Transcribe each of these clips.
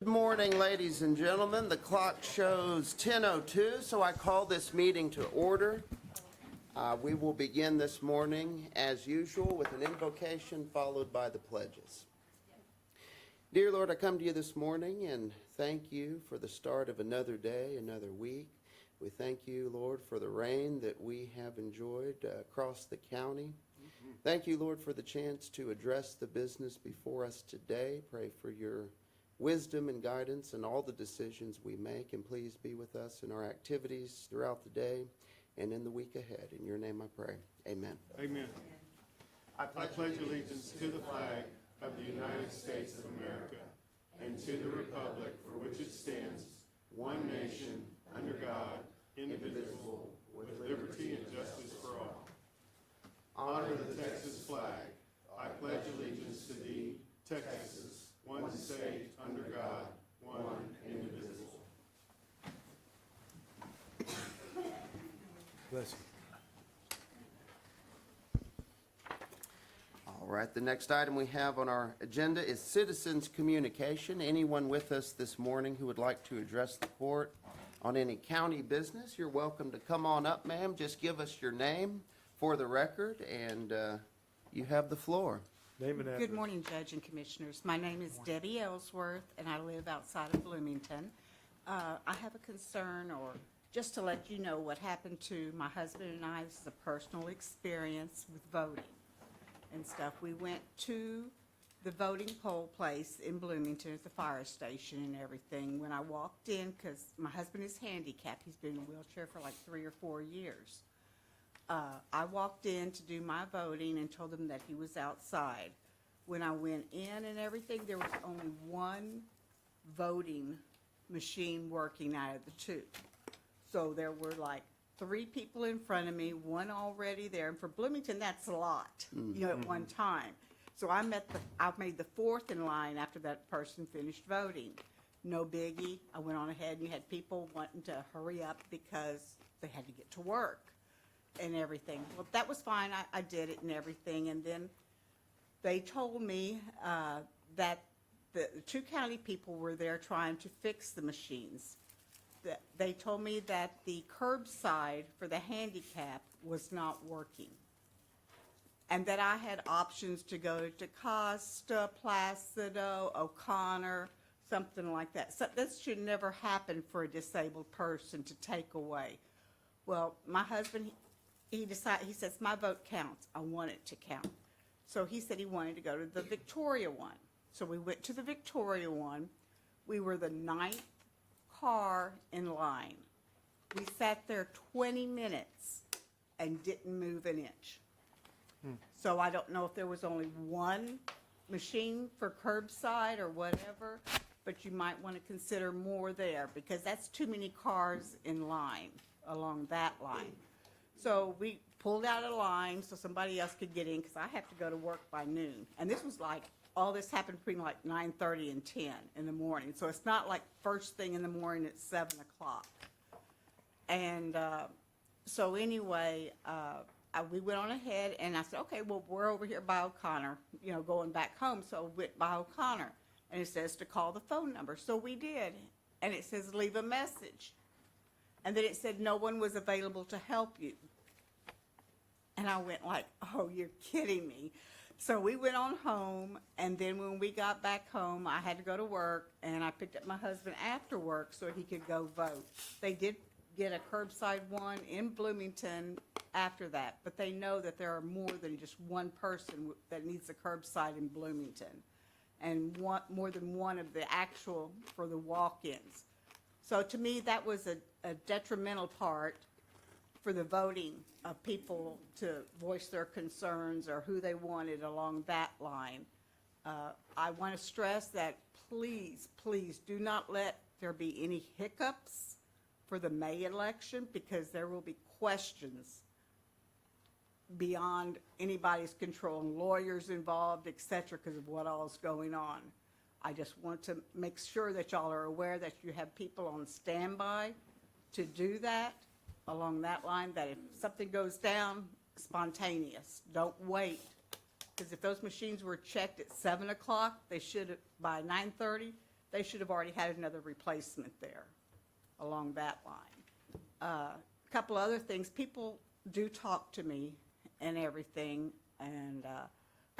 Good morning, ladies and gentlemen. The clock shows 10:02, so I call this meeting to order. We will begin this morning, as usual, with an invocation followed by the pledges. Dear Lord, I come to you this morning and thank you for the start of another day, another week. We thank you, Lord, for the rain that we have enjoyed across the county. Thank you, Lord, for the chance to address the business before us today. Pray for your wisdom and guidance in all the decisions we make, and please be with us in our activities throughout the day and in the week ahead. In your name I pray. Amen. Amen. I pledge allegiance to the flag of the United States of America and to the republic for which it stands, one nation, under God, indivisible, with liberty and justice for all. Honor the Texas flag. I pledge allegiance to thee, Texas, one state, under God, one indivisible. Bless you. All right, the next item we have on our agenda is citizens communication. Anyone with us this morning who would like to address the court on any county business, you're welcome to come on up, ma'am. Just give us your name for the record, and you have the floor. Name and address. Good morning, Judge and Commissioners. My name is Debbie Ellsworth, and I live outside of Bloomington. I have a concern, or just to let you know what happened to my husband and I. This is a personal experience with voting and stuff. We went to the voting poll place in Bloomington at the fire station and everything. When I walked in, because my husband is handicapped, he's been in a wheelchair for like 3 or 4 years. I walked in to do my voting and told him that he was outside. When I went in and everything, there was only one voting machine working out of the two. So there were like 3 people in front of me, one already there. And for Bloomington, that's a lot, at one time. So I made the 4th in line after that person finished voting. No biggie. I went on ahead, and you had people wanting to hurry up because they had to get to work and everything. Well, that was fine. I did it and everything. And then they told me that the 2 county people were there trying to fix the machines. They told me that the curbside for the handicap was not working, and that I had options to go to Costa, Placido, O'Connor, something like that. So this should never happen for a disabled person to take away. Well, my husband, he says, my vote counts. I want it to count. So he said he wanted to go to the Victoria one. So we went to the Victoria one. We were the 9th car in line. We sat there 20 minutes and didn't move an inch. So I don't know if there was only one machine for curbside or whatever, but you might want to consider more there, because that's too many cars in line along that line. So we pulled out a line so somebody else could get in, because I have to go to work by noon. And this was like, all this happened between like 9:30 and 10 in the morning. So it's not like first thing in the morning at 7 o'clock. And so anyway, we went on ahead, and I said, okay, well, we're over here by O'Connor, going back home. So we went by O'Connor, and it says to call the phone number. So we did, and it says leave a message. And then it said no one was available to help you. And I went like, oh, you're kidding me. So we went on home, and then when we got back home, I had to go to work, and I picked up my husband after work so he could go vote. They did get a curbside one in Bloomington after that, but they know that there are more than just one person that needs a curbside in Bloomington, and more than one of the actual for the walk-ins. So to me, that was a detrimental part for the voting of people to voice their concerns or who they wanted along that line. I want to stress that please, please do not let there be any hiccups for the May election, because there will be questions beyond anybody's control, and lawyers involved, et cetera, because of what all is going on. I just want to make sure that y'all are aware that you have people on standby to do that along that line, that if something goes down, spontaneous. Don't wait, because if those machines were checked at 7 o'clock, they should have, by 9:30, they should have already had another replacement there along that line. A couple other things, people do talk to me and everything, and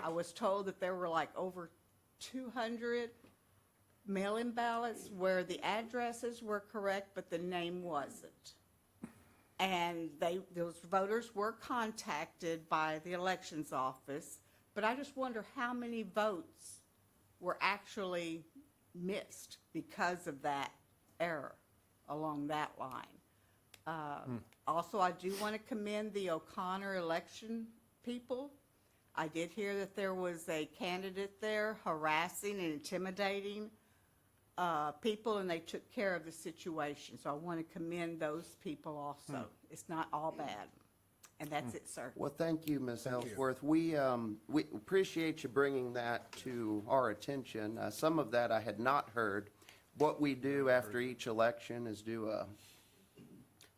I was told that there were like over 200 mail-in ballots where the addresses were correct, but the name wasn't. And those voters were contacted by the elections office, but I just wonder how many votes were actually missed because of that error along that line. Also, I do want to commend the O'Connor election people. I did hear that there was a candidate there harassing and intimidating people, and they took care of the situation. So I want to commend those people also. It's not all bad. And that's it, sir. Well, thank you, Ms. Ellsworth. We appreciate you bringing that to our attention. Some of that I had not heard. What we do after each election is do a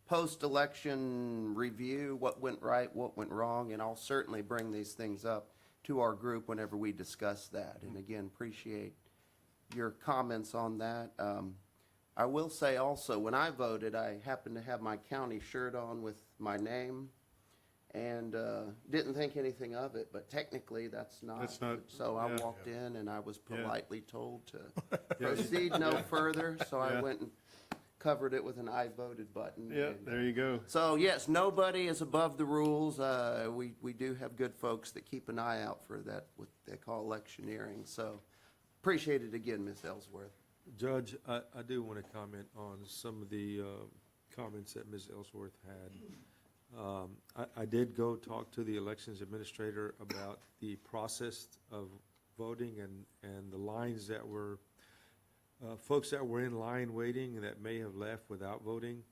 post-election review, what went right, what went wrong, and I'll certainly bring these things up to our group whenever we discuss that. And again, appreciate your comments on that. I will say also, when I voted, I happened to have my county shirt on with my name, and didn't think anything of it, but technically that's not. So I walked in and I was politely told to proceed no further, so I went and covered it with an I voted button. Yeah, And there you go. so yes, nobody is above the rules. We do have good folks that keep an eye out for that, what they call electioneering. So appreciate it again, Ms. Ellsworth. Judge, I do want to comment on some of the comments that Ms. Ellsworth had. I did go talk to the elections administrator about the process of voting and the lines that were, folks that were in line waiting and that may have left without voting.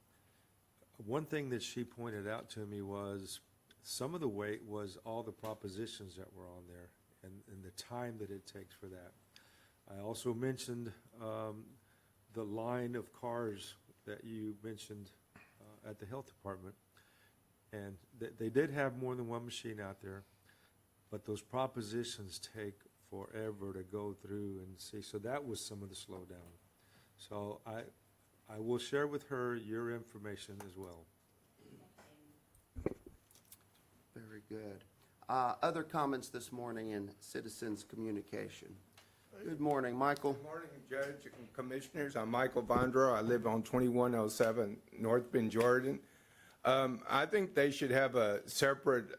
One thing that she pointed out to me was some of the wait was all the propositions that were on there and the time that it takes for that. I also mentioned the line of cars that you mentioned at the health department. And they did have more than one machine out there, but those propositions take forever to go through and see. So that was some of the slowdown. So I will share with her your information as well. Very good. Other comments this morning in citizens' communication? Good morning, Michael. Good morning, Judge and Commissioners. I'm Michael Vondra. I live on 2107 North Bend, Jordan. I think they should have a separate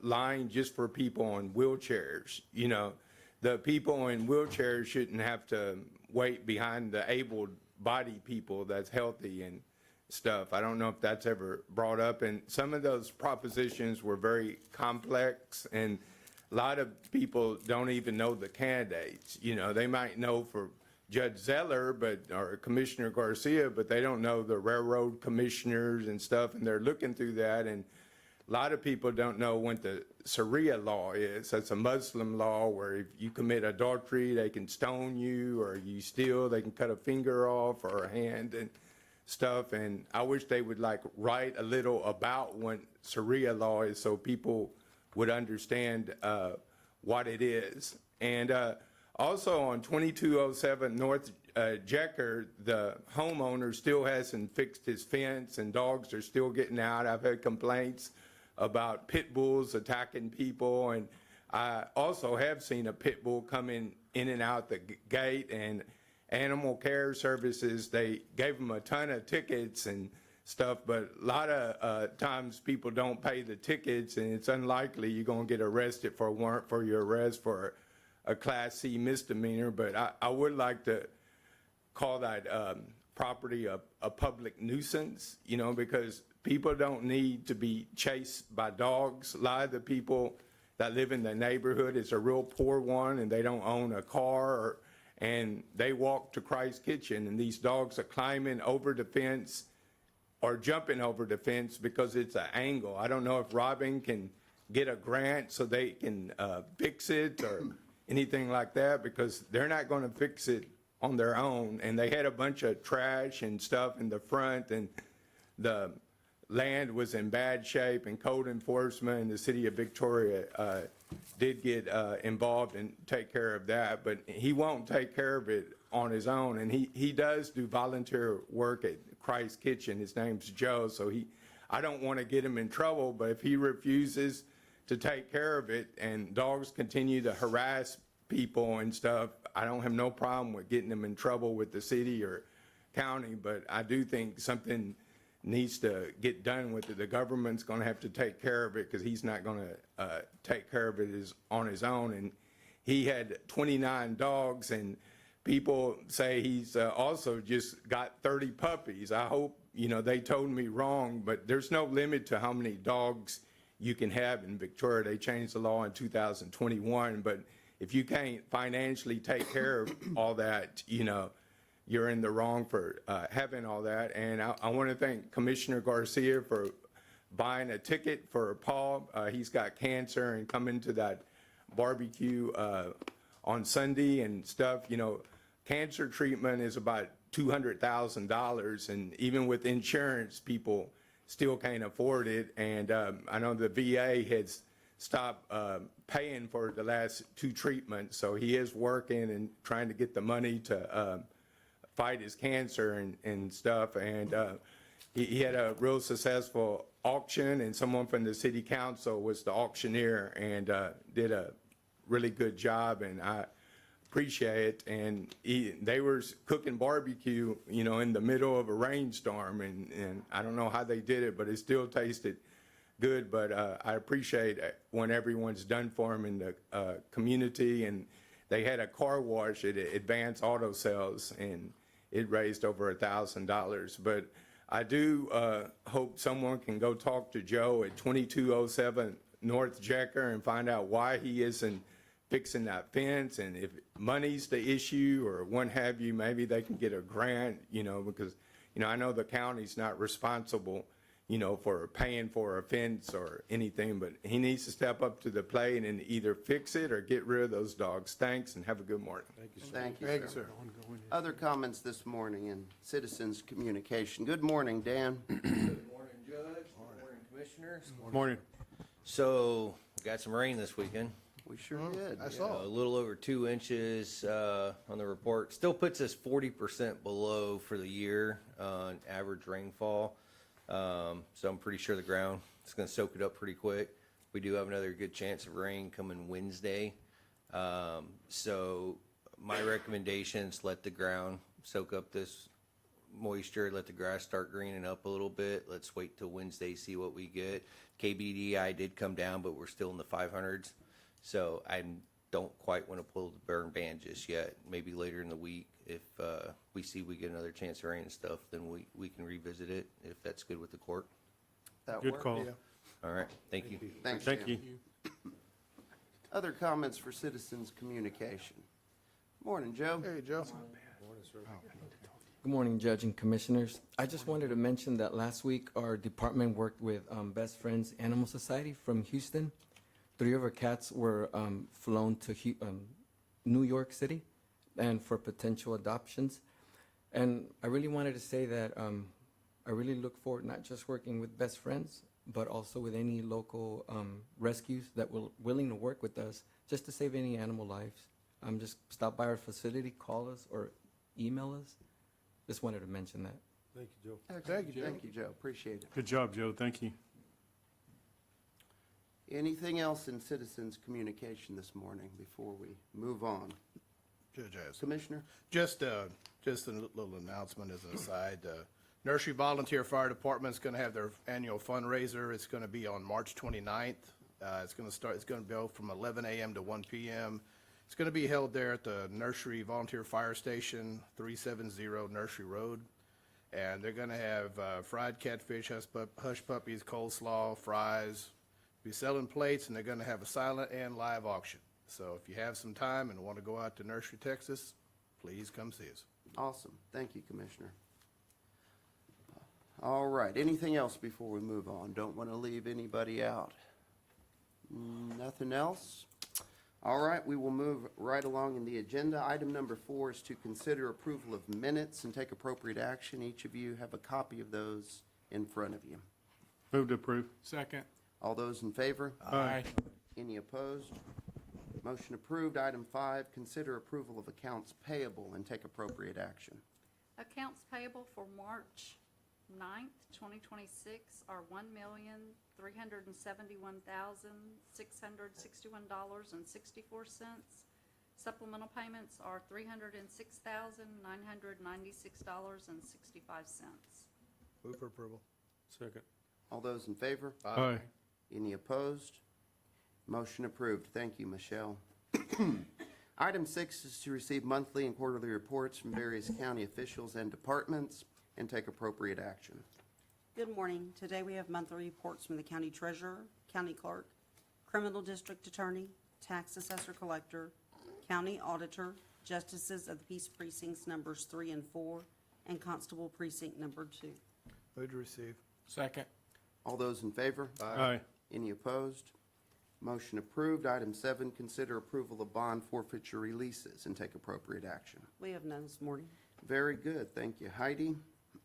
line just for people on wheelchairs. You know, the people in wheelchairs shouldn't have to wait behind the able-bodied people that's healthy and stuff. I don't know if that's ever brought up. And some of those propositions were very complex, and a lot of people don't even know the candidates. You know, they might know for Judge Zeller, or Commissioner Garcia, but they don't know the railroad commissioners and stuff, and they're looking through that. And a lot of people don't know what the Sharia law is. That's a Muslim law where if you commit adultery, they can stone you, or you steal, they can cut a finger off or a hand and stuff. And I wish they would like write a little about what Sharia law is so people would understand what it is. And also on 2207 North Jecker, the homeowner still hasn't fixed his fence and dogs are still getting out. I've had complaints about pit bulls attacking people, and I also have seen a pit bull come in and out the gate, and Animal Care Services, they gave them a ton of tickets and stuff, but a lot of times people don't pay the tickets, and it's unlikely you're going to get arrested for a warrant for your arrest for a Class C misdemeanor. But I would like to call that property a public nuisance, you know, because people don't need to be chased by dogs. A lot of the people that live in the neighborhood is a real poor one, and they don't own a car, and they walk to Christ's Kitchen, and these dogs are climbing over the fence or jumping over the fence because it's an angle. I don't know if Robin can get a grant so they can fix it or anything like that, because they're not going to fix it on their own. And they had a bunch of trash and stuff in the front, and the land was in bad shape, and code enforcement in the city of Victoria did get involved and take care of that, but he won't take care of it on his own. And he does do volunteer work at Christ Kitchen. His name's Joe, so I don't want to get him in trouble, but if he refuses to take care of it and dogs continue to harass people and stuff, I don't have no problem with getting them in trouble with the city or county, but I do think something needs to get done with it. The government's going to have to take care of it because he's not going to take care of it on his own. And he had 29 dogs, and people say he's also just got 30 puppies. I hope, they told me wrong, but there's no limit to how many dogs you can have in Victoria. They changed the law in 2021, but if you can't financially take care of all that, you're in the wrong for having all that. And I want to thank Commissioner Garcia for buying a ticket for Paul. He's got cancer and coming to that barbecue on Sunday and stuff. Cancer treatment is about $200,000, and even with insurance, people still can't afford it. And I know the VA has stopped paying for the last 2 treatments, so he is working and trying to get the money to fight his cancer and stuff. And he had a real successful auction, and someone from the city council was the auctioneer and did a really good job, and I appreciate it. And they were cooking barbecue, in the middle of a rainstorm, and I don't know how they did it, but it still tasted good. But I appreciate when everyone's done for them in the community. And they had a car wash at Advanced Auto Sales, and it raised over $1,000. But I do hope someone can go talk to Joe at 2207 North Jecker and find out why he isn't fixing that fence, and if money's the issue or what have you, maybe they can get a grant, because, I know the county's not responsible, for paying for a fence or anything, but he needs to step up to the plate and either fix it or get rid of those dogs. Thanks, and have a good morning. Thank you, sir. Other comments this morning in citizens' communication? Good morning, Dan. Good morning, Judge. Good morning, Commissioners. Morning. So, got some rain this weekend. We sure did. A little over 2 inches on the report. Still puts us 40% below for the year on average rainfall. So I'm pretty sure the ground is going to soak it up pretty quick. We do have another good chance of rain coming Wednesday. So my recommendation is let the ground soak up this moisture, let the grass start greening up a little bit. Let's wait till Wednesday, see what we get. KBDI did come down, but we're still in the 500s. So I don't quite want to pull the burn ban just yet. Maybe later in the week, if we see we get another chance of rain and stuff, then we can revisit it if that's good with the court. That Good work? call. All right, thank you. Thanks, Thank Dan. you. Other comments for citizens' communication? Morning, Joe. Hey, Joe. Good morning, Judge and Commissioners. I just wanted to mention that last week our department worked with Best Friends Animal Society from Houston. 3 of our cats were flown to New York City and for potential adoptions. And I really wanted to say that I really look forward not just working with Best Friends, but also with any local rescues that will willing to work with us just to save any animal lives. Just stop by our facility, call us, or email us. Just wanted to mention that. Thank you, Joe. Thank you, Joe. Appreciate it. Good job, Joe. Thank you. Anything else in citizens' communication this morning before we move on? Judge Haslett. Commissioner? Just a little announcement as an aside. Nursery Volunteer Fire Department's going to have their annual fundraiser. It's going to be on March 29th. It's going to go from 11 a.m. to 1 p.m. It's going to be held there at the Nursery Volunteer Fire Station, 370 Nursery Road. And they're going to have fried catfish, hush puppies, coleslaw, fries. Be selling plates, and they're going to have a silent and live auction. So if you have some time and want to go out to Nursery, Texas, please come see us. Awesome. Thank you, Commissioner. All right. Anything else before we move on? Don't want to leave anybody out. Nothing else? All right. We will move right along in the agenda. Item number 4 is to consider approval of minutes and take appropriate action. Each of you have a copy of those in front of you. Move to approve. Second. All those in favor? Aye. Any opposed? Motion approved. Item 5, consider approval of accounts payable and take appropriate action. Accounts payable for March 9th, 2026 are $1,371,661.64. Supplemental payments are $306,996.65. Move for approval. Second. All those in favor? Aye. Any opposed? Motion approved. Thank you, Michelle. Item 6 is to receive monthly and quarterly reports from various county officials and departments and take appropriate action. Good morning. Today we have monthly reports from the county treasurer, county clerk, criminal district attorney, tax assessor collector, county auditor, justices of the peace precincts numbers 3 and 4, and constable precinct number 2. Move to receive. Second. All those in favor? Aye. Any opposed? Motion approved. Item 7, consider approval of bond forfeiture releases and take appropriate action. We have none this morning. Very good. Thank you, Heidi.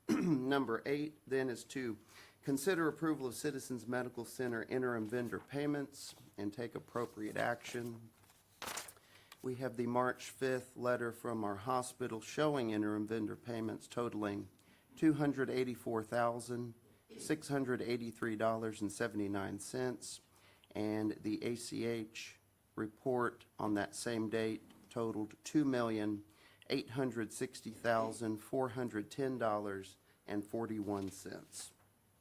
Number 8 then is to consider approval of Citizens Medical Center interim vendor payments and take appropriate action. We have the March 5th letter from our hospital showing interim vendor payments totaling $284,683.79, and the ACH report on that same date totaled $2,860,410.41.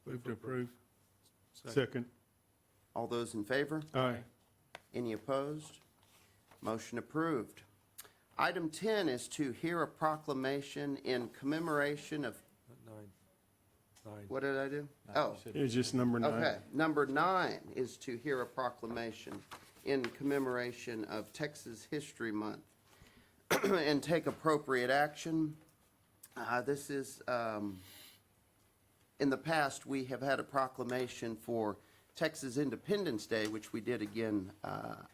Move to approve. Second. All those in favor? Aye. Any opposed? Motion approved. Item 10 is to hear a proclamation in commemoration of, 9. what did I do? Oh, It's just number 9. okay. Number 9 is to hear a proclamation in commemoration of Texas History Month and take appropriate action. This is, in the past, we have had a proclamation for Texas Independence Day, which we did again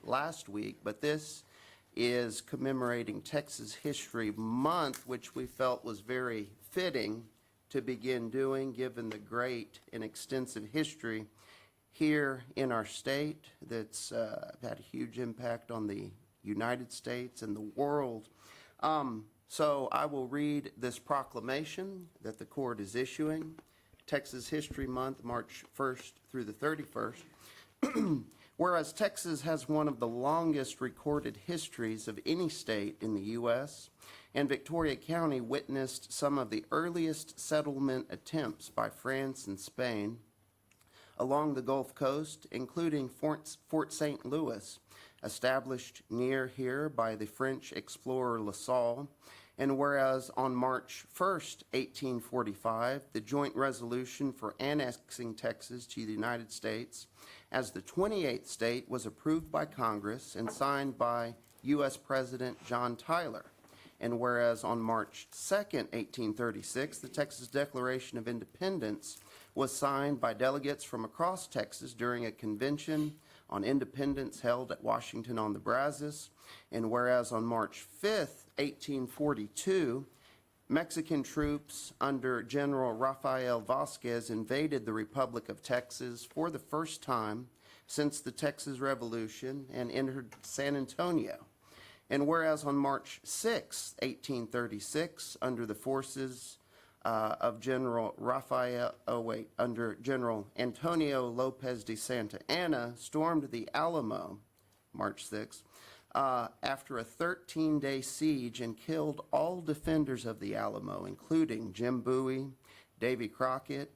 last week, but this is commemorating Texas History Month, which we felt was very fitting to begin doing, given the great and extensive history here in our state that's had a huge impact on the United States and the world. So I will read this proclamation that the court is issuing. Texas History Month, March 1st through the 31st. Whereas Texas has one of the longest recorded histories of any state in the U.S., and Victoria County witnessed some of the earliest settlement attempts by France and Spain along the Gulf Coast, including Fort St. Louis, established near here by the French explorer La Salle. And whereas on March 1st, 1845, the joint resolution for annexing Texas to the United States as the 28th state was approved by Congress and signed by U.S. President John Tyler. And whereas on March 2nd, 1836, the Texas Declaration of Independence was signed by delegates from across Texas during a convention on independence held at Washington on the Brazos. And whereas on March 5th, 1842, Mexican troops under General Rafael Vasquez invaded the Republic of Texas for the first time since the Texas Revolution and entered San Antonio. And whereas on March 6, 1836, under the forces of General under General Antonio Lopez de Santa Anna, stormed the Alamo, March 6, after a 13-day siege and killed all defenders of the Alamo, including Jim Bowie, Davy Crockett,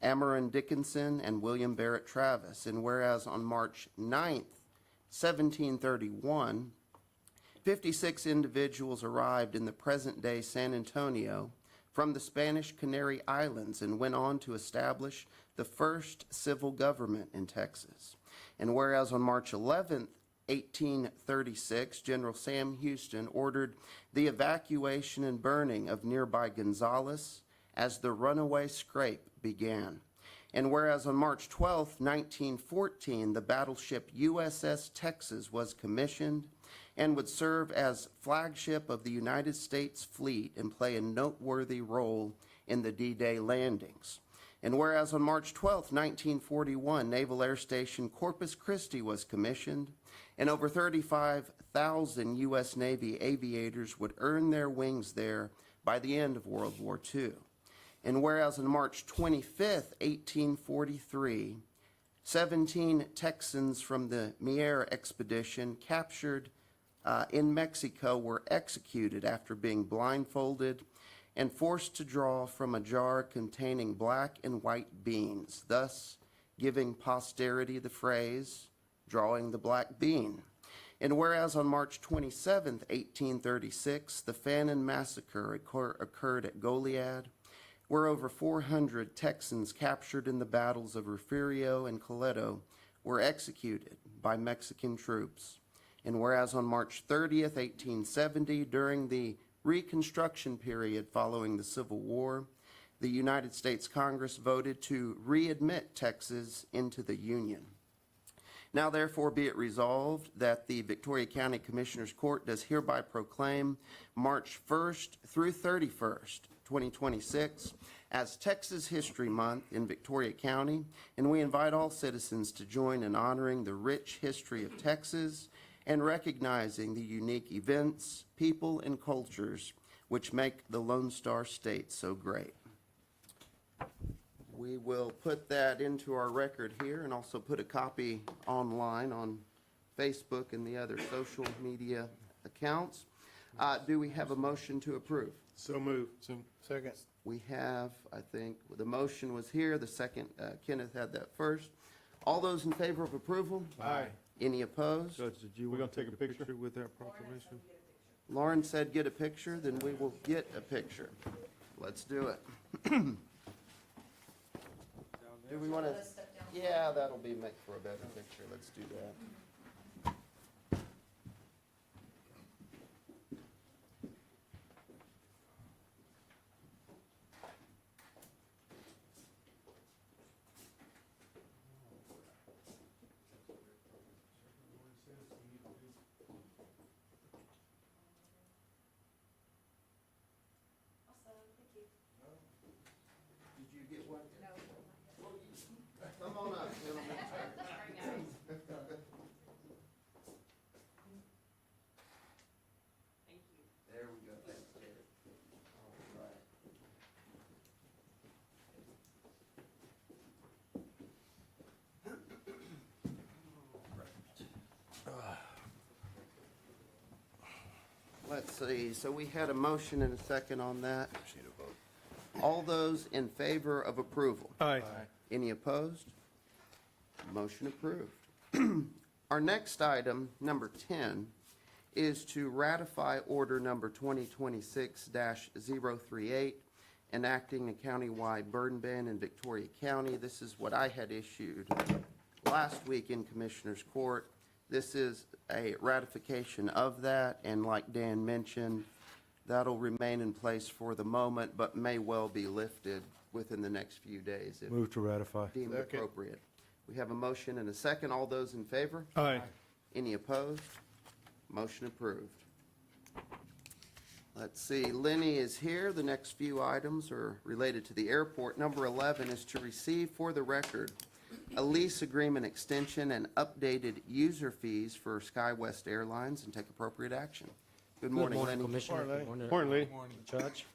Amory Dickinson, and William Barrett Travis. And whereas on March 9th, 1731, 56 individuals arrived in the present-day San Antonio from the Spanish Canary Islands and went on to establish the first civil government in Texas. And whereas on March 11th, 1836, General Sam Houston ordered the evacuation and burning of nearby Gonzales as the runaway scrape began. And whereas on March 12, 1914, the battleship USS Texas was commissioned and would serve as flagship of the United States fleet and play a noteworthy role in the D-Day landings. And whereas on March 12, 1941, Naval Air Station Corpus Christi was commissioned, and over 35,000 U.S. Navy aviators would earn their wings there by the end of World War II. And whereas on March 25, 1843, 17 Texans from the Mier expedition captured in Mexico were executed after being blindfolded and forced to draw from a jar containing black and white beans, thus giving posterity the phrase, drawing the black bean. And whereas on March 27, 1836, the Fannin Massacre occurred at Goliad, where over 400 Texans captured in the battles of Refugio and Coleto were executed by Mexican troops. And whereas on March 30th, 1870, during the Reconstruction period following the Civil War, the United States Congress voted to readmit Texas into the Union. Now therefore be it resolved that the Victoria County Commissioners Court does hereby proclaim March 1st through 31st, 2026 as Texas History Month in Victoria County, and we invite all citizens to join in honoring the rich history of Texas and recognizing the unique events, people, and cultures which make the Lone Star State so great. We will put that into our record here and also put a copy online on Facebook and the other social media accounts. Do we have a motion to approve? So moved. Second. We have, I think, the motion was here, the second, Kenneth had that first. All those in favor of approval? Aye. Any opposed? Judge, did you We're want to gonna take a picture with that proclamation? Lauren said get a picture, then we will get a picture. Let's do it. Do we want to? Yeah, that'll be make for a better picture. Let's do that. Did you get one? No. Come on up, gentlemen. There we go. That's it. All right. Let's see, so we had a motion and a second on that. All those in favor of approval? Aye. Any opposed? Motion approved. Our next item, number 10, is to ratify order number 2026-038, enacting a countywide burn ban in Victoria County. This is what I had issued last week in Commissioners Court. This is a ratification of that, and like Dan mentioned, that'll remain in place for the moment, but may well be lifted within the next few days if Move to ratify. deemed Second. appropriate. We have a motion and a second. All those in favor? Aye. Any opposed? Motion approved. Let's see, Lenny is here. The next few items are related to the airport. Number 11 is to receive for the record a lease agreement extension and updated user fees for SkyWest Airlines and take appropriate action. Good morning, Lenny. Commissioner. Good Morning, Lee. Judge.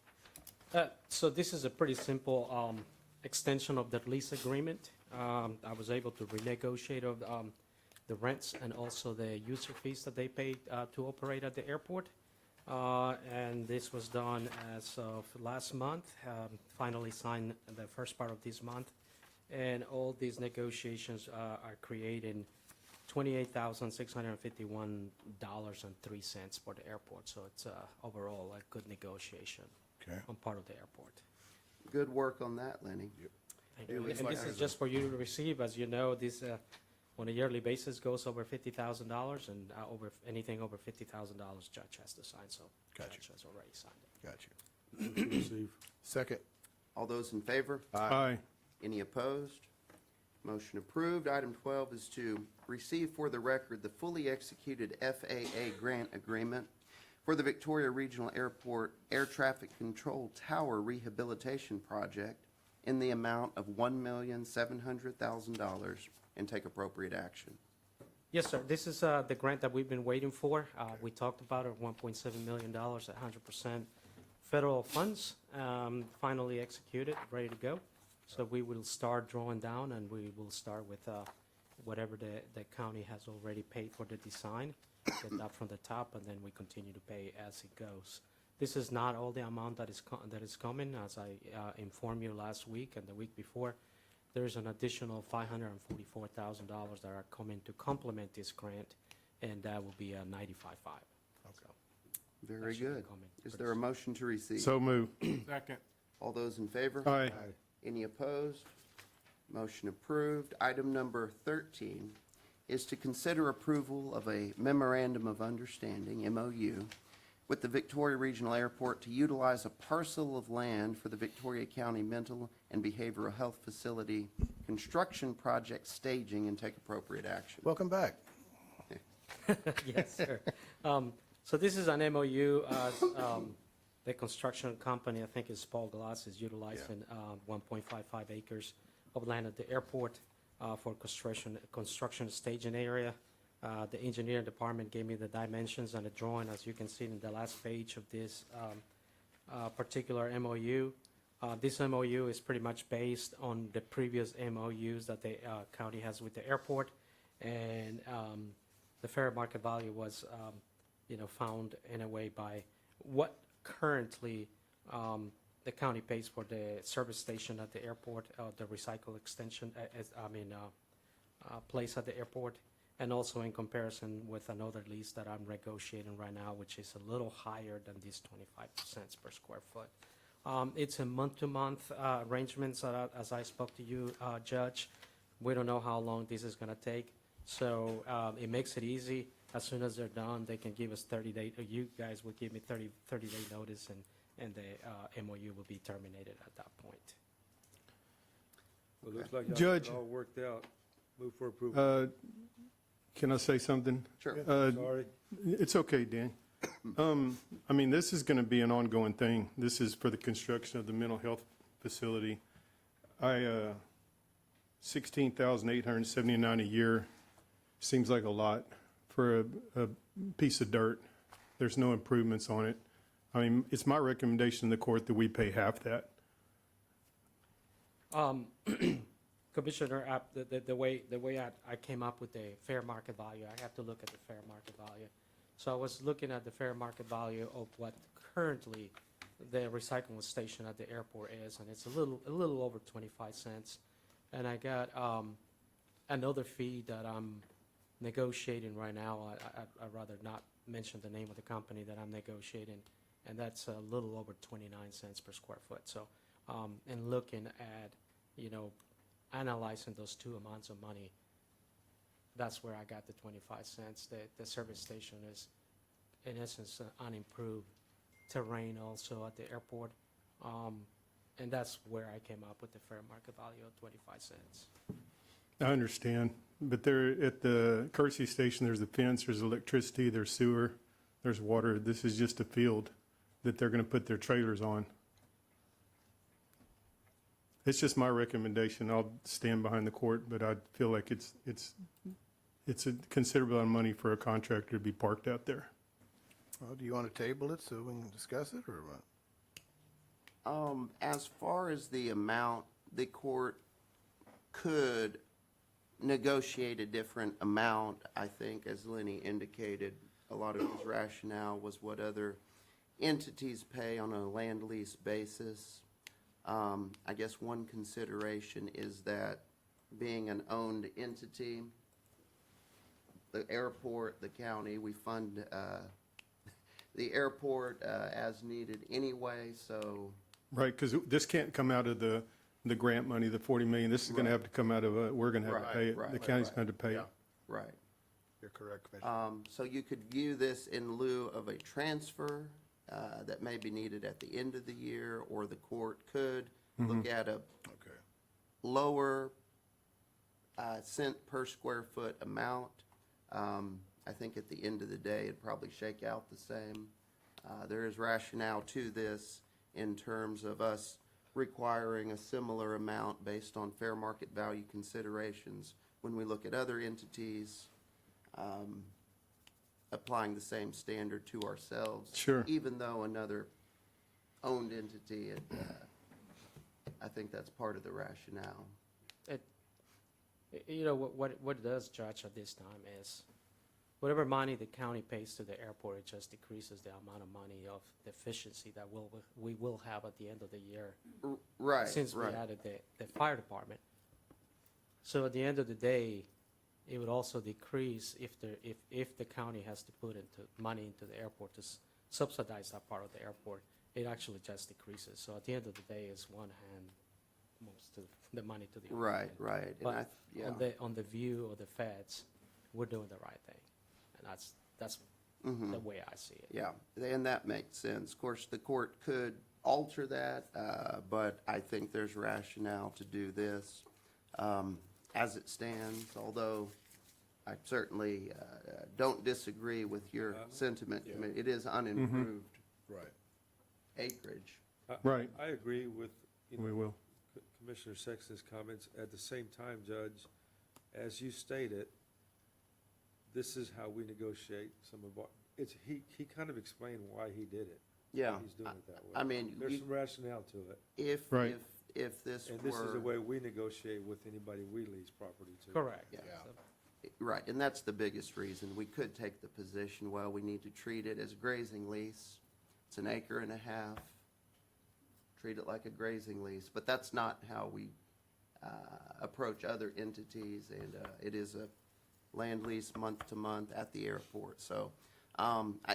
So this is a pretty simple extension of the lease agreement. I was able to renegotiate of the rents and also the user fees that they paid to operate at the airport. And this was done as of last month, finally signed the first part of this month. And all these negotiations are creating $28,651.03 for the airport. So it's overall a good negotiation on part of the airport. Good work on that, Lenny. Thank you. And this is just for you to receive. As you know, this on a yearly basis goes over $50,000, and anything over $50,000, judge has to sign. So judge has already signed it. Got you. Receive. Second. All those in favor? Aye. Any opposed? Motion approved. Item 12 is to receive for the record the fully executed FAA grant agreement for the Victoria Regional Airport Air Traffic Control Tower Rehabilitation Project in the amount of $1,700,000 and take appropriate action. Yes, sir. This is the grant that we've been waiting for. We talked about it, $1.7 million at 100% federal funds, finally executed, ready to go. So we will start drawing down, and we will start with whatever the county has already paid for the design, get that from the top, and then we continue to pay as it goes. This is not all the amount that is coming. As I informed you last week and the week before, there's an additional $544,000 that are coming to complement this grant, and that will be a 95.5. So Very That should be good. coming Is pretty there a motion to receive? So move. Second. All those in favor? Aye. Any opposed? Motion approved. Item number 13 is to consider approval of a memorandum of understanding, MOU, with the Victoria Regional Airport to utilize a parcel of land for the Victoria County Mental and Behavioral Health Facility construction project staging and take appropriate action. Welcome back. Yes, sir. So this is an MOU. The construction company, I think is Paul Glass, is utilizing 1.55 acres of land at the airport for construction staging area. The engineering department gave me the dimensions and the drawing, as you can see in the last page of this particular MOU. This MOU is pretty much based on the previous MOUs that the county has with the airport, and the fair market value was, found in a way by what currently the county pays for the service station at the airport, the recycle extension, place at the airport, and also in comparison with another lease that I'm negotiating right now, which is a little higher than these 25 cents per square foot. It's a month-to-month arrangements, as I spoke to you, Judge. We don't know how long this is gonna take, so it makes it easy. As soon as they're done, they can give us 30-day, or you guys will give me 30-day notice, and the MOU will be terminated at that point. Well, it looks like y'all Judge. got it all worked out. Move for approval. Can I say something? Sure. Sorry. It's okay, Dan. This is going to be an ongoing thing. This is for the construction of the mental health facility. $16,879 a year seems like a lot for a piece of dirt. There's no improvements on it. It's my recommendation to the court that we pay half that. Commissioner, the way I came up with the fair market value, I have to look at the fair market value. So I was looking at the fair market value of what currently the recycling station at the airport is, and it's a little over 25 cents. And I got another fee that I'm negotiating right now. I'd rather not mention the name of the company that I'm negotiating, and that's a little over 29 cents per square foot. So, and looking at, analyzing those two amounts of money, that's where I got the 25 cents. The service station is, in essence, unimproved terrain also at the airport. And that's where I came up with the fair market value of 25 cents. I understand, but there at the Kersey station, there's a fence, there's electricity, there's sewer, there's water. This is just a field that they're going to put their trailers on. It's just my recommendation. I'll stand behind the court, but I feel like it's a considerable amount of money for a contractor to be parked out there. Well, do you want to table it so we can discuss it, or what? As far as the amount, the court could negotiate a different amount. I think, as Lenny indicated, a lot of his rationale was what other entities pay on a land lease basis. I guess one consideration is that being an owned entity, the airport, the county, we fund the airport as needed anyway, so. Right, because this can't come out of the grant money, the 40 million. This is going to have to come out of, we're going to have to pay it. The county's going to have to pay it. Right. You're correct, Commissioner. So you could view this in lieu of a transfer that may be needed at the end of the year, or the court could look at a Okay. lower cent per square foot amount. I think at the end of the day, it'd probably shake out the same. There is rationale to this in terms of us requiring a similar amount based on fair market value considerations when we look at other entities, applying the same standard to ourselves. Sure. Even though another owned entity, I think that's part of the rationale. You know, what it does, Judge, at this time is, whatever money the county pays to the airport, it just decreases the amount of money of the efficiency that we will have at the end of the year. Right, Since we right. added the fire department. So at the end of the day, it would also decrease if the county has to put money into the airport to subsidize that part of the airport, it actually just decreases. So at the end of the day, it's one hand most of the money to the airport. Right, right. And I, But yeah. on the view of the feds, we're doing the right thing. And that's the way I see it. Yeah, and that makes sense. Of course, the court could alter that, but I think there's rationale to do this as it stands, although I certainly don't disagree with your sentiment. I mean, it is unimproved Right. acreage. Right. I agree with, you know, We will. Commissioner Sexton's comments. At the same time, Judge, as you stated, this is how we negotiate some of our, he kind of explained why he did it. Yeah. He's doing it that way. I mean, There's you- some rationale to it. If this And this is the were, way we negotiate with anybody we lease property to. Correct. Yeah. So- right, and that's the biggest reason. We could take the position, well, we need to treat it as a grazing lease. It's an acre and a half. Treat it like a grazing lease, but that's not how we approach other entities, and it is a land lease month to month at the airport. So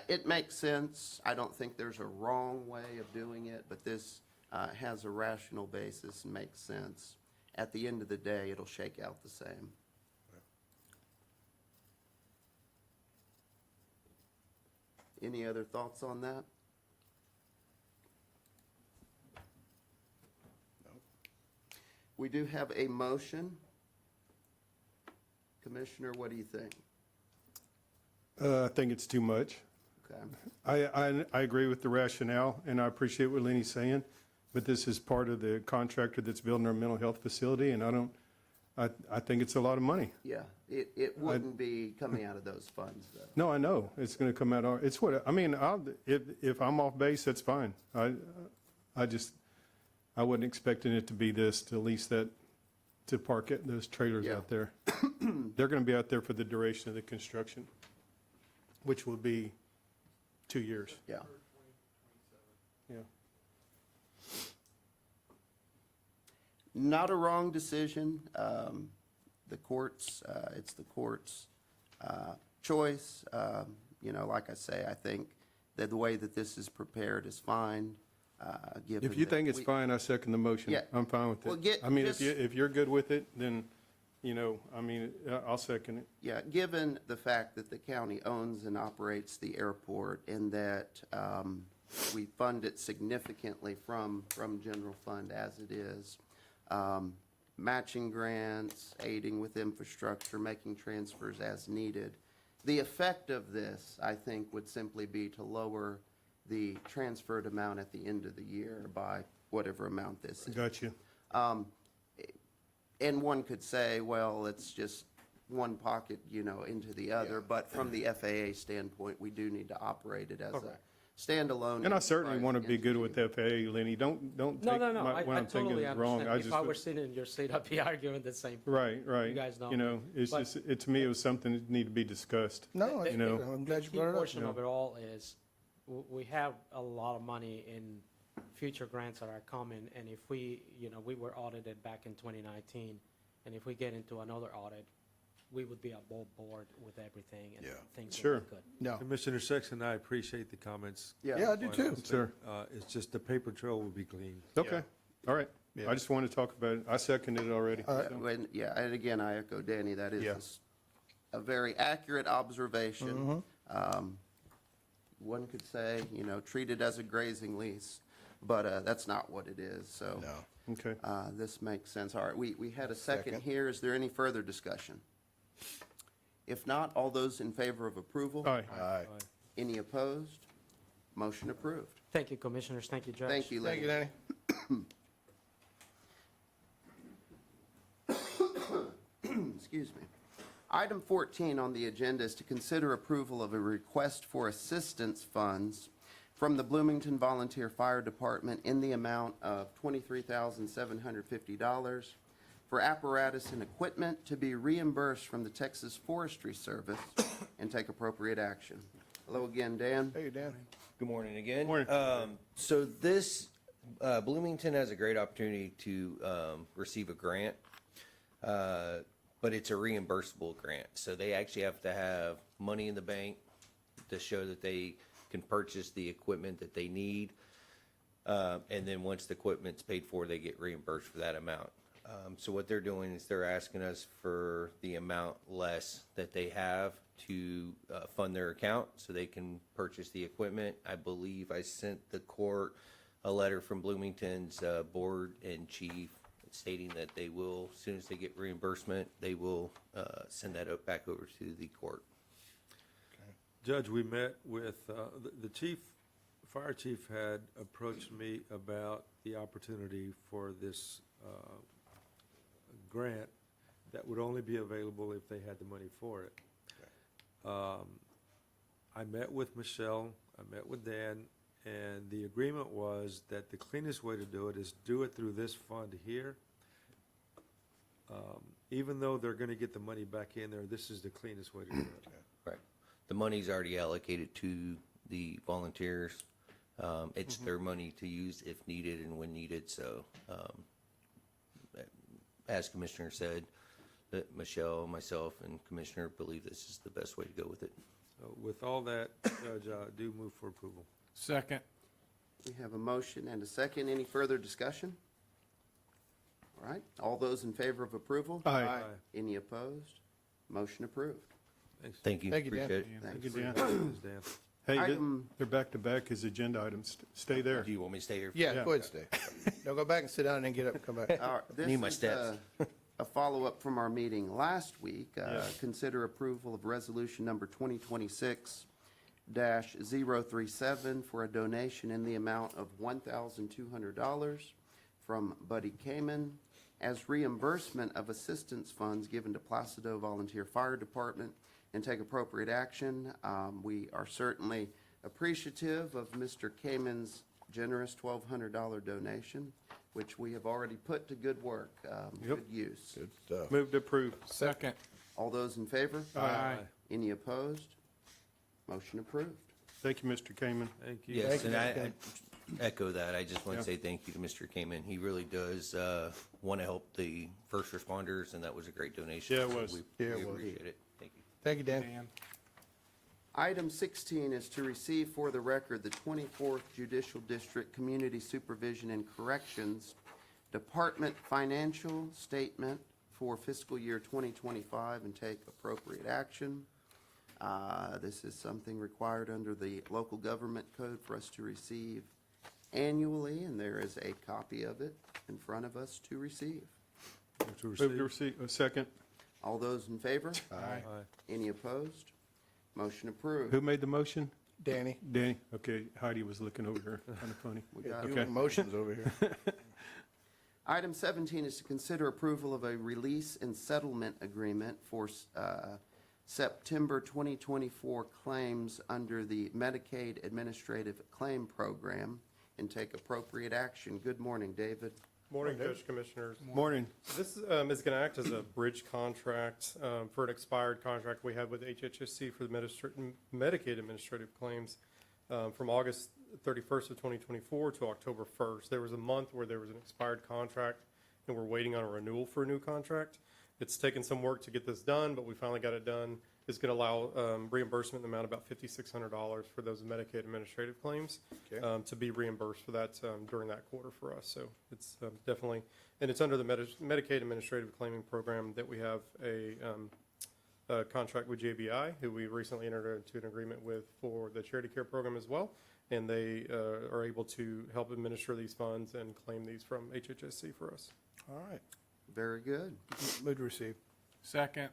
it makes sense. I don't think there's a wrong way of doing it, but this has a rational basis and makes sense. At the end of the day, it'll shake out the same. Any other thoughts on that? We do have a motion. Commissioner, what do you think? I think it's too much. Okay. I agree with the rationale, and I appreciate what Lenny's saying, but this is part of the contractor that's building our mental health facility, and I think it's a lot of money. Yeah, it wouldn't be coming out of those funds, though. No, I know, it's gonna come out, it's what, I mean, if I'm off base, that's fine. I wasn't expecting it to be this, to lease that, to park it, those trailers Yeah. out there. They're gonna be out there for the duration of the construction, which will be 2 years. Yeah. Yeah. Not a wrong decision. The court's, it's the court's choice. You know, like I say, I think that the way that this is prepared is fine, given If you that think it's we- fine, I second the motion. Yeah. I'm fine with Well, it. I mean, just- if you're good with it, then, you know, I mean, I'll second it. Yeah, given the fact that the county owns and operates the airport and that we fund it significantly from general fund as it is, matching grants, aiding with infrastructure, making transfers as needed. The effect of this, I think, would simply be to lower the transferred amount at the end of the year by whatever amount this is. Got you. And one could say, well, it's just one pocket, you know, into the other, but from the FAA standpoint, we do need to operate it as a standalone. And I certainly enterprise want to be good with entity. FAA, Lenny. Don't No, take no, no, what I I'm thinking totally is wrong. understand. If I were sitting in your seat, I'd be arguing the same. Right, right. You guys know. You know, it's But- just, to me, it was something that needed to be discussed. No, You know. I'm glad you Key brought it up. portion of it all is, we have a lot of money in future grants that are coming, and if we, you know, we were audited back in 2019, and if we get into another audit, we would be above board with everything, and Yeah. things Sure. would be good. No, Commissioner Sexton, I appreciate the comments. yeah, I do too. Sure. It's just the paper trail will be clean. Okay, all right. Yeah. I just wanted to talk about it. I seconded it already. Yeah, so. and again, I echo Danny, that Yeah. is a very accurate observation. One could say, you know, treat it as a grazing lease, but that's not what it is, so. No. Okay. This makes sense. All right, we had a second Second. here. Is there any further discussion? If not, all those in favor of approval? Aye. Aye. Any opposed? Motion approved. Thank you, commissioners, thank you, Judge. Thank you, Thank you, Lenny. Danny. Excuse me. Item 14 on the agenda is to consider approval of a request for assistance funds from the Bloomington Volunteer Fire Department in the amount of $23,750 for apparatus and equipment to be reimbursed from the Texas Forestry Service and take appropriate action. Hello again, Dan. Hey, Dan. Good morning again. Morning. So this, Bloomington has a great opportunity to receive a grant, but it's a reimbursable grant. So they actually have to have money in the bank to show that they can purchase the equipment that they need. And then once the equipment's paid for, they get reimbursed for that amount. So what they're doing is they're asking us for the amount less that they have to fund their account so they can purchase the equipment. I believe I sent the court a letter from Bloomington's board and chief stating that they will, as soon as they get reimbursement, they will send that back over to the court. Judge, we met with, the chief, fire chief had approached me about the opportunity for this grant that would only be available if they had the money for it. I met with Michelle, I met with Dan, and the agreement was that the cleanest way to do it is do it through this fund here. Even though they're gonna get the money back in there, this is the cleanest way to do it. Right. The money's already allocated to the volunteers. It's their money to use if needed and when needed, so, as Commissioner said, that Michelle, myself, and Commissioner believe this is the best way to go with it. So with all that, Judge, I do move for approval. Second. We have a motion and a second. Any further discussion? All right. All those in favor of approval? Aye. Any opposed? Motion approved. Thanks. Thank you. Thank you, Dan. Appreciate it. Thanks. Good, Dan. Thanks, Dan. Hey, Item- they're back to back as agenda items. Stay there. Do you want me to stay here? Yeah, Yeah. go ahead, stay. No, go back and sit down and then get up and come back. All right, this Need my is, steps. A follow-up from our meeting last week. Yeah. Consider approval of resolution number 2026-037 for a donation in the amount of $1,200 from Buddy Kamen as reimbursement of assistance funds given to Placido Volunteer Fire Department and take appropriate action. We are certainly appreciative of Mr. Kamen's generous $1,200 donation, which we have already put to good work, good use. Good stuff. Move to approve. Second. All those in favor? Aye. Any opposed? Motion approved. Thank you, Mr. Kamen. Thank you. Yes, you, and I Dan. echo that. I just want Yeah. to say thank you to Mr. Kamen. He really does want to help the first responders, and that was a great donation. Yeah, it was. We Yeah, it was. appreciate it. Thank you. Thank you, Dan. Item 16 is to receive for the record the 24th Judicial District Community Supervision and Corrections Department Financial Statement for fiscal year 2025 and take appropriate action. This is something required under the local government code for us to receive annually, and there is a copy of it in front of us to receive. Move to Move to receive. receive. Second. All those in favor? Aye. Any opposed? Motion approved. Who made the motion? Danny, Danny. Okay, Heidi was looking over here. Kind of funny. We got it. doing motions over here. Item 17 is to consider approval of a release and settlement agreement for September 2024 claims under the Medicaid Administrative Claim Program and take appropriate action. Good morning, David. Morning, Judge Commissioners. Morning. This is going to act as a bridge contract for an expired contract we had with HHSC for the Medicaid administrative claims from August 31st of 2024 to October 1st. There was a month where there was an expired contract, and we're waiting on a renewal for a new contract. It's taken some work to get this done, but we finally got it done. It's going to allow reimbursement in the amount of about $5,600 for those Medicaid administrative claims Okay. to be reimbursed for that during that quarter for us. So it's definitely, and it's under the Medicaid Administrative Claiming Program that we have a contract with JBI, who we recently entered into an agreement with for the Charity Care Program as well. And they are able to help administer these funds and claim these from HHSC for us. All right. Very good. Move to receive. Second.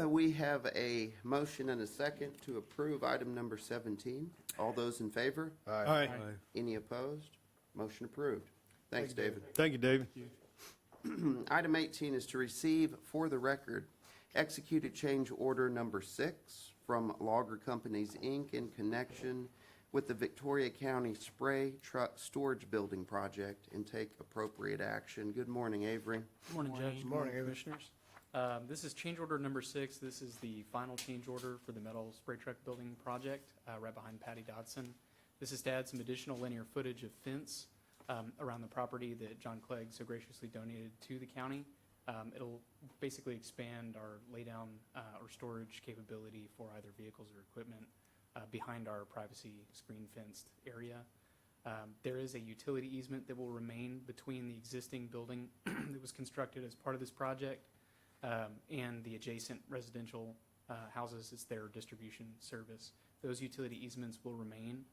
We have a motion and a second to approve item number 17. All those in favor? Aye. Any opposed? Motion approved. Thanks, David. Thank you, David. Item 18 is to receive for the record executed change order number 6 from Logger Companies, Inc. in connection with the Victoria County Spray Truck Storage Building Project and take appropriate action. Good morning, Avery. Good morning, Judge. Good morning, Commissioners. This is change order number 6. This is the final change order for the metal spray truck building project right behind Patty Dodson. This is to add some additional linear footage of fence around the property that John Clegg so graciously donated to the county. It'll basically expand our laydown or storage capability for either vehicles or equipment behind our privacy screen fenced area. There is a utility easement that will remain between the existing building that was constructed as part of this project and the adjacent residential houses. It's their distribution service. Those utility easements will remain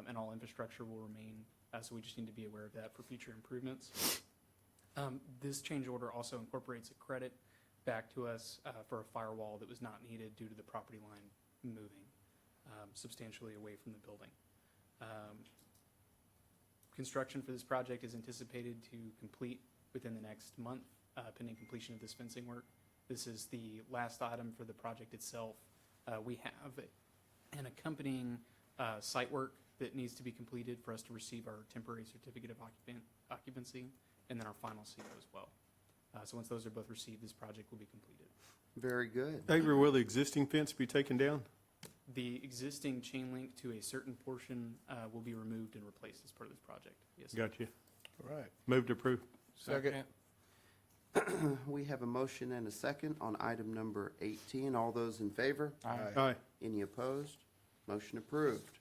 and all infrastructure will remain. So we just need to be aware of that for future improvements. This change order also incorporates a credit back to us for a firewall that was not needed due to the property line moving substantially away from the building. Construction for this project is anticipated to complete within the next month, pending completion of this fencing work. This is the last item for the project itself. We have an accompanying site work that needs to be completed for us to receive our temporary certificate of occupancy, and then our final CO as well. So once those are both received, this project will be completed. Very good. Avery, will the existing fence be taken down? The existing chain link to a certain portion will be removed and replaced as part of this project. Yes, sir. Got you. All right. Move to approve. Second. We have a motion and a second on item number 18. All those in favor? Aye. Any opposed? Motion approved.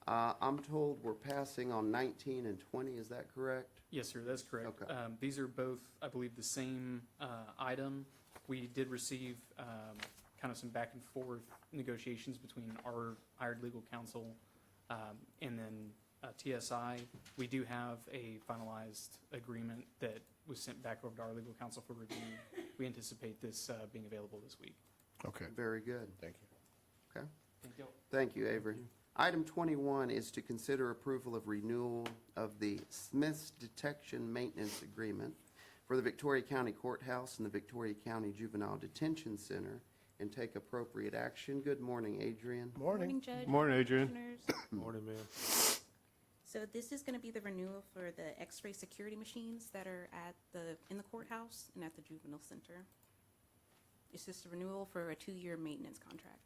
I'm told we're passing on 19 and 20, is that correct? Yes, sir, that's correct. Okay. These are both, I believe, the same item. We did receive kind of some back and forth negotiations between our hired legal counsel and then TSI. We do have a finalized agreement that was sent back over to our legal counsel for review. We anticipate this being available this week. Okay, Very good. thank you. Okay. Thank you. Thank you, Avery. Item 21 is to consider approval of renewal of the Smith's Detection Maintenance Agreement for the Victoria County Courthouse and the Victoria County Juvenile Detention Center and take appropriate action. Good morning, Adrian. Morning. Judge. Morning, Adrian. Commissioners. Morning, ma'am. So this is going to be the renewal for the X-ray security machines that are in the courthouse and at the juvenile center. It's just a renewal for a 2-year maintenance contract.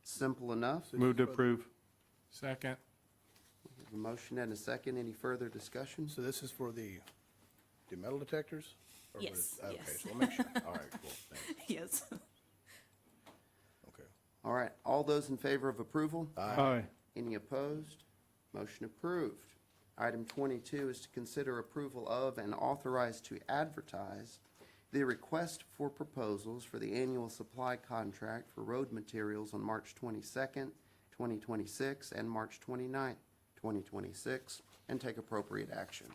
Simple enough. Move to approve. Second. We have a motion and a second. Any further discussion? So this is for the metal detectors? Or what Yes, is- Okay, yes. so we'll make sure. All right, cool, thanks. Yes. Okay. All right. All those in favor of approval? Aye. Any opposed? Motion approved. Item 22 is to consider approval of and authorize to advertise the request for proposals for the annual supply contract for road materials on March 22nd, 2026, and March 29th, 2026, and take appropriate action.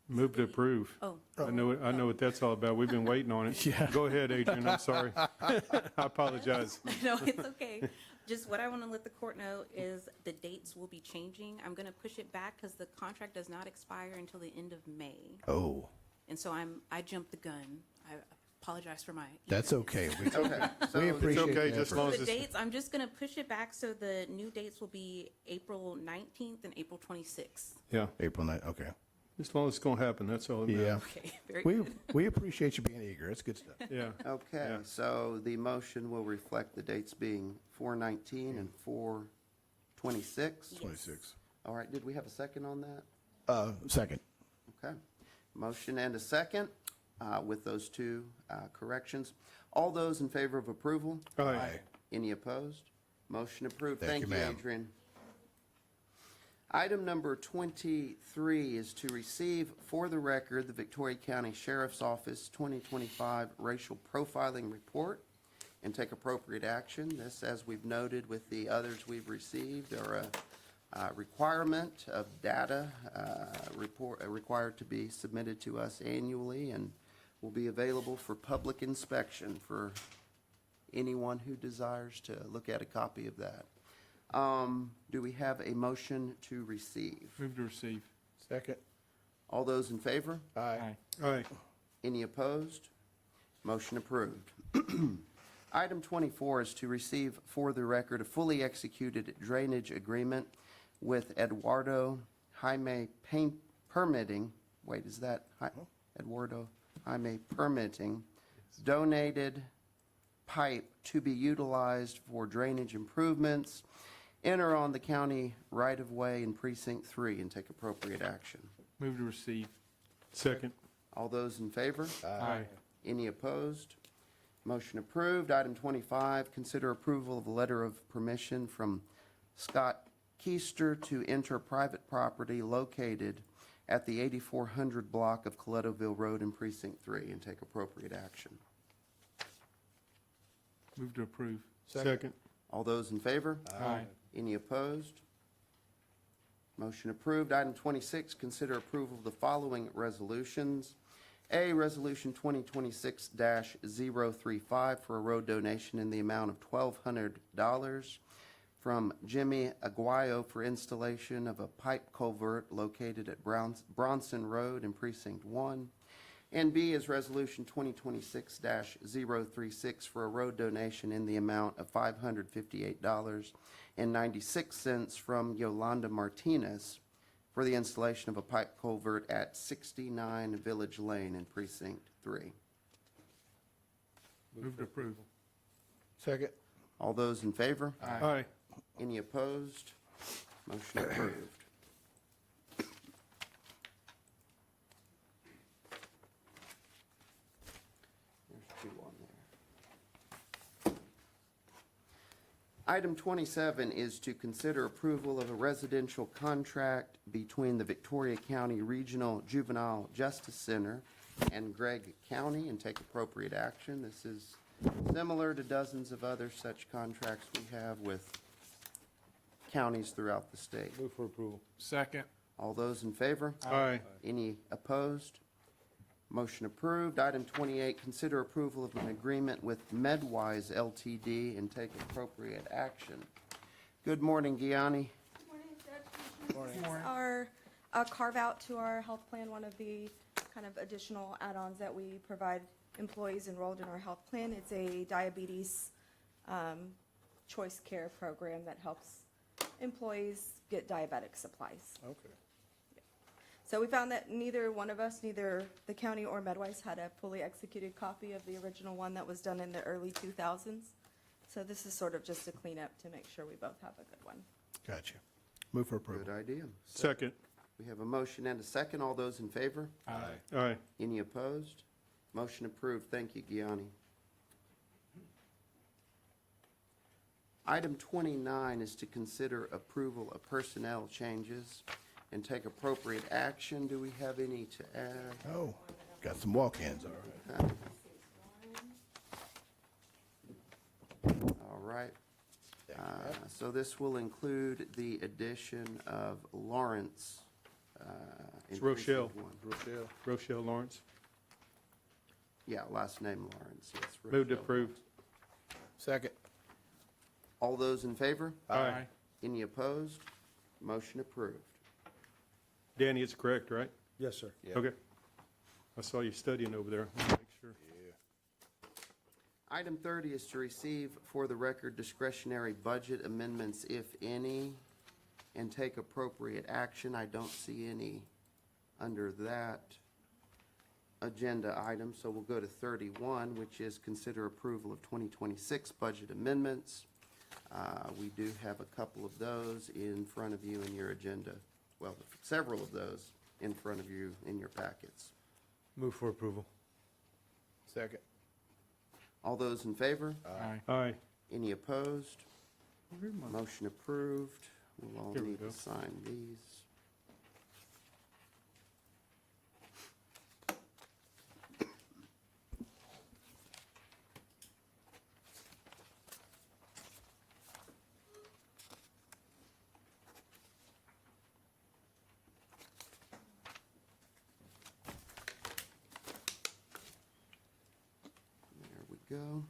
Move to approve. Oh, I know what that's all about. We've been waiting on it. Yeah. Go ahead, Adrian. I'm sorry. I apologize. no, it's okay. Just what I want to let the court know is the dates will be changing. I'm going to push it back because the contract does not expire until the end of May. Oh, And so I jumped the gun. I apologize for my. that's okay. We Okay. So we appreciate okay, the just effort. long as The it's- dates, I'm just going to push it back so the new dates will be April 19th and April 26th. Yeah, April 9th, okay. as long as it's gonna happen, that's all that Yeah. matters. Okay, very We, good. we appreciate you being eager. It's good stuff. Yeah. Okay, Yeah. so the motion will reflect the dates being 4/19 and 4/26. 26. All right, did we have a second on that? Second. Okay. Motion and a second with those two corrections. All those in favor of approval? Aye. Any opposed? Motion approved. Thank you, ma'am. Adrian. Item number 23 is to receive for the record the Victoria County Sheriff's Office 2025 Racial Profiling Report and take appropriate action. This, as we've noted with the others we've received, are a requirement of data required to be submitted to us annually and will be available for public inspection for anyone who desires to look at a copy of that. Do we have a motion to receive? Move to receive. Second. All those in favor? Aye. Aye. Any opposed? Motion approved. Item 24 is to receive for the record a fully executed drainage agreement with Eduardo Jaime Permitting. Wait, is that Eduardo Jaime Permitting? Donated pipe to be utilized for drainage improvements. Enter on the county right-of-way in Precinct 3 and take appropriate action. Move to receive. Second. All those in favor? Aye. Any opposed? Motion approved. Item 25, consider approval of a letter of permission from Scott Keister to enter private property located at the 8400 block of Colettoville Road in Precinct 3 and take appropriate action. Move to approve. Second. All those in favor? Aye. Any opposed? Motion approved. Item 26, consider approval of the following resolutions. A, Resolution 2026-035 for a road donation in the amount of $1,200 from Jimmy Aguayo for installation of a pipe culvert located at Bronson Road in Precinct 1. And B is Resolution 2026-036 for a road donation in the amount of $558.96 from Yolanda Martinez for the installation of a pipe culvert at 69 Village Lane in Precinct 3. Move to approve. Second. All those in favor? Aye. Any opposed? Motion approved. There's 2 on there. Item 27 is to consider approval of a residential contract between the Victoria County Regional Juvenile Justice Center and Gregg County and take appropriate action. This is similar to dozens of other such contracts we have with counties throughout the state. Move for approval. Second. All those in favor? Aye. Any opposed? Motion approved. Item 28, consider approval of an agreement with MedWise LTD and take appropriate action. Good morning, Gianni. Morning. This is our carve-out to our health plan, one of the kind of additional add-ons that we provide employees enrolled in our health plan. It's a diabetes choice care program that helps employees get diabetic supplies. Okay. So we found that neither one of us, neither the county or Medwise, had a fully executed copy of the original one that was done in the early 2000s. So this is sort of just a cleanup to make sure we both have a good one. Gotcha. Move for approval. Good idea. Second. We have a motion and a second. All those in favor? Aye. Aye. Any opposed? Motion approved. Thank you, Gianni. Item 29 is to consider approval of personnel changes and take appropriate action. Do we have any to add? Oh, got some walk-ins, all right. All right. So this will include the addition of Lawrence. in It's Rochelle. precinct 1. Rochelle. Rochelle Lawrence. Yeah, last name Lawrence, yes. Move to Rochelle. approve. Second. All those in favor? Aye. Any opposed? Motion approved. Danny, it's correct, right? Yes, sir. Okay. I saw you studying over there. I'll make sure. Item 30 is to receive for the record discretionary budget amendments, if any, and take appropriate action. I don't see any under that agenda item, so we'll go to 31, which is consider approval of 2026 budget amendments. We do have a couple of those in front of you in your agenda. Well, several of those in front of you in your packets. Move for approval. Second. All those in favor? Aye. Aye. Any opposed? Motion approved. We'll all Here we need go. to sign these. There we go.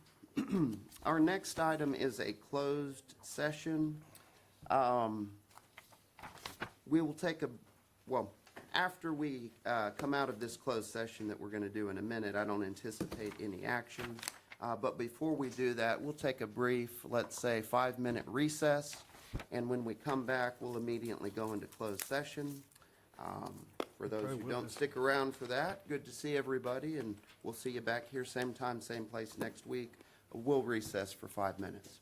Our next item is a closed session. We will take a, well, After we come out of this closed session that we're going to do in a minute, I don't anticipate any action. But before we do that, we'll take a brief, let's say, 5-minute recess. And when we come back, we'll immediately go into closed session. For those who don't stick around for that, good to see everybody, and we'll see you back here same time, same place next week. We'll recess for 5 minutes.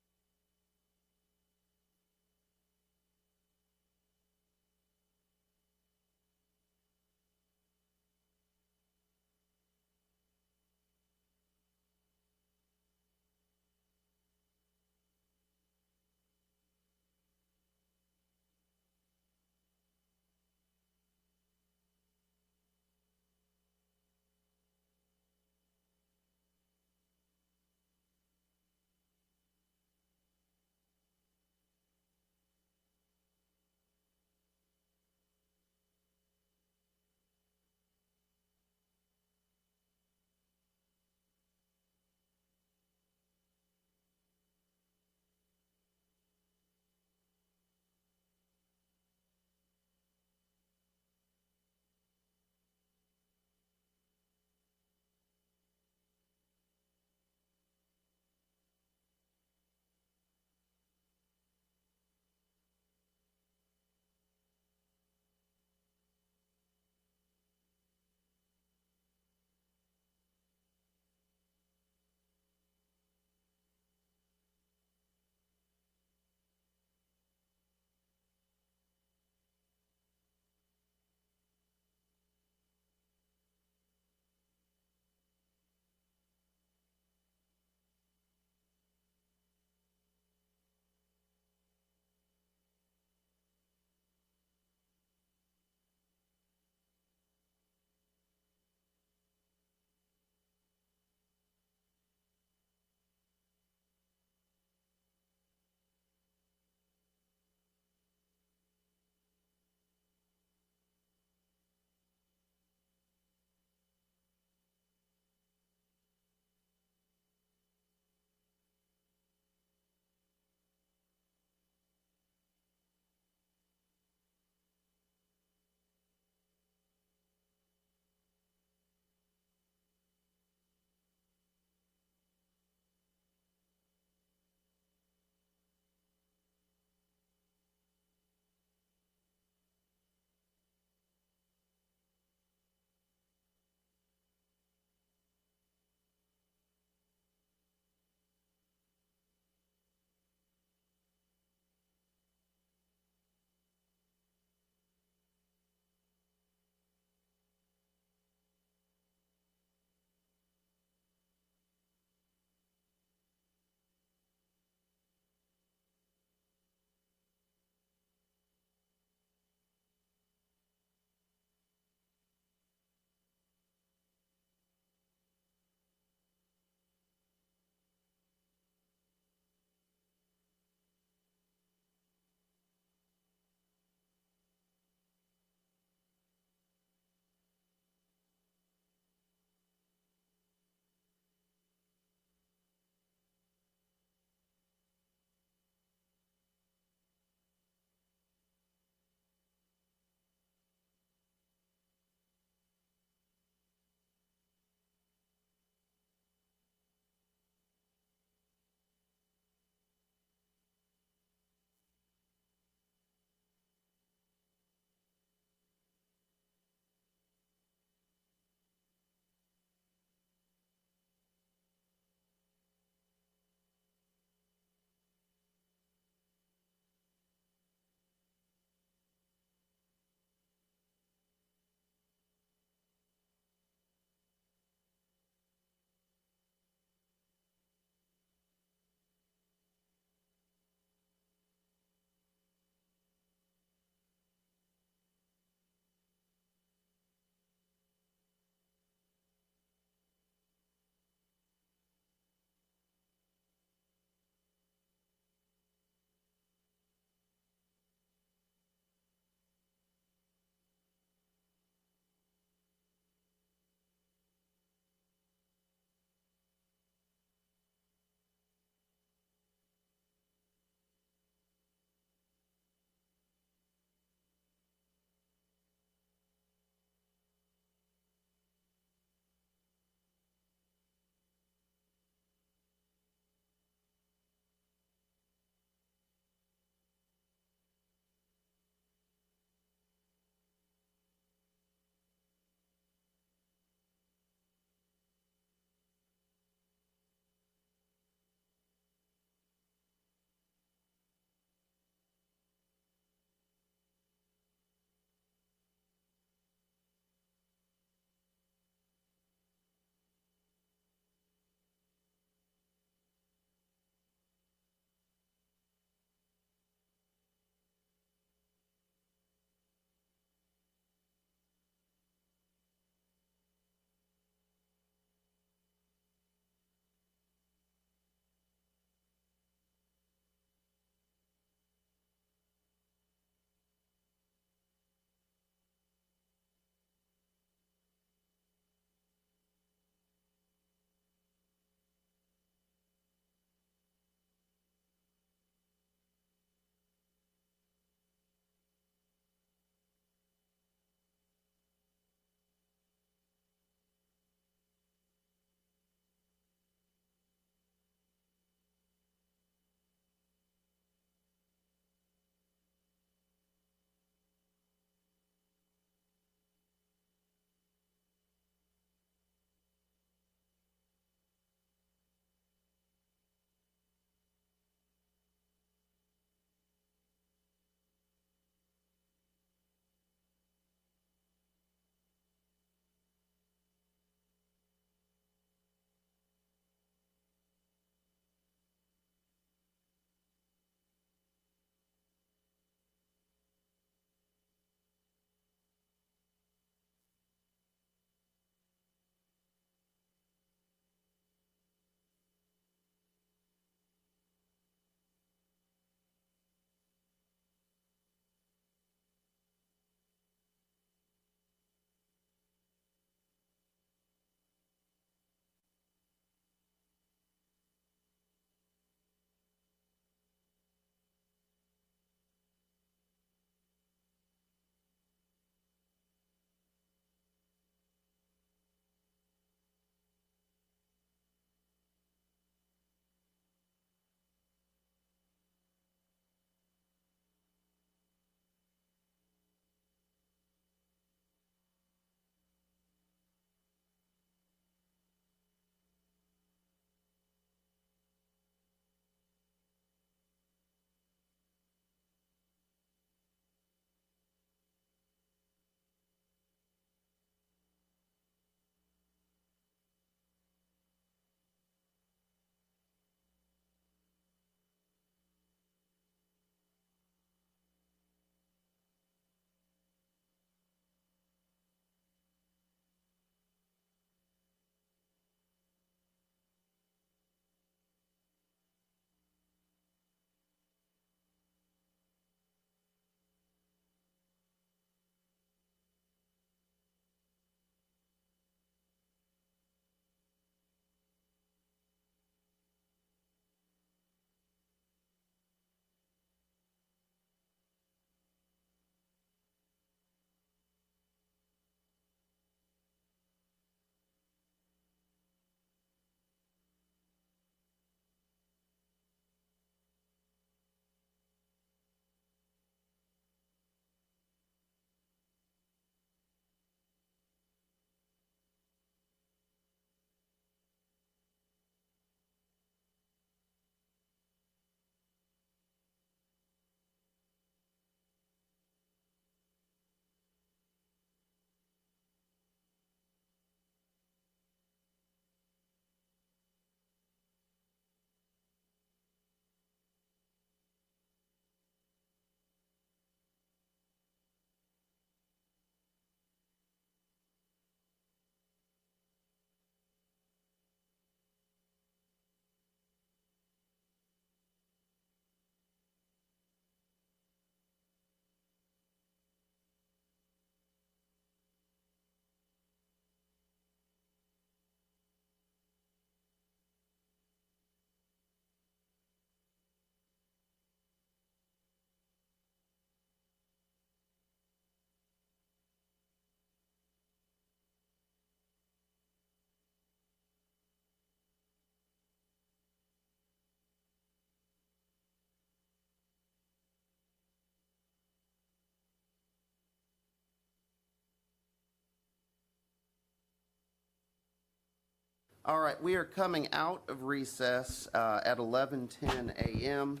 All right, we are coming out of recess at 11:10 a.m.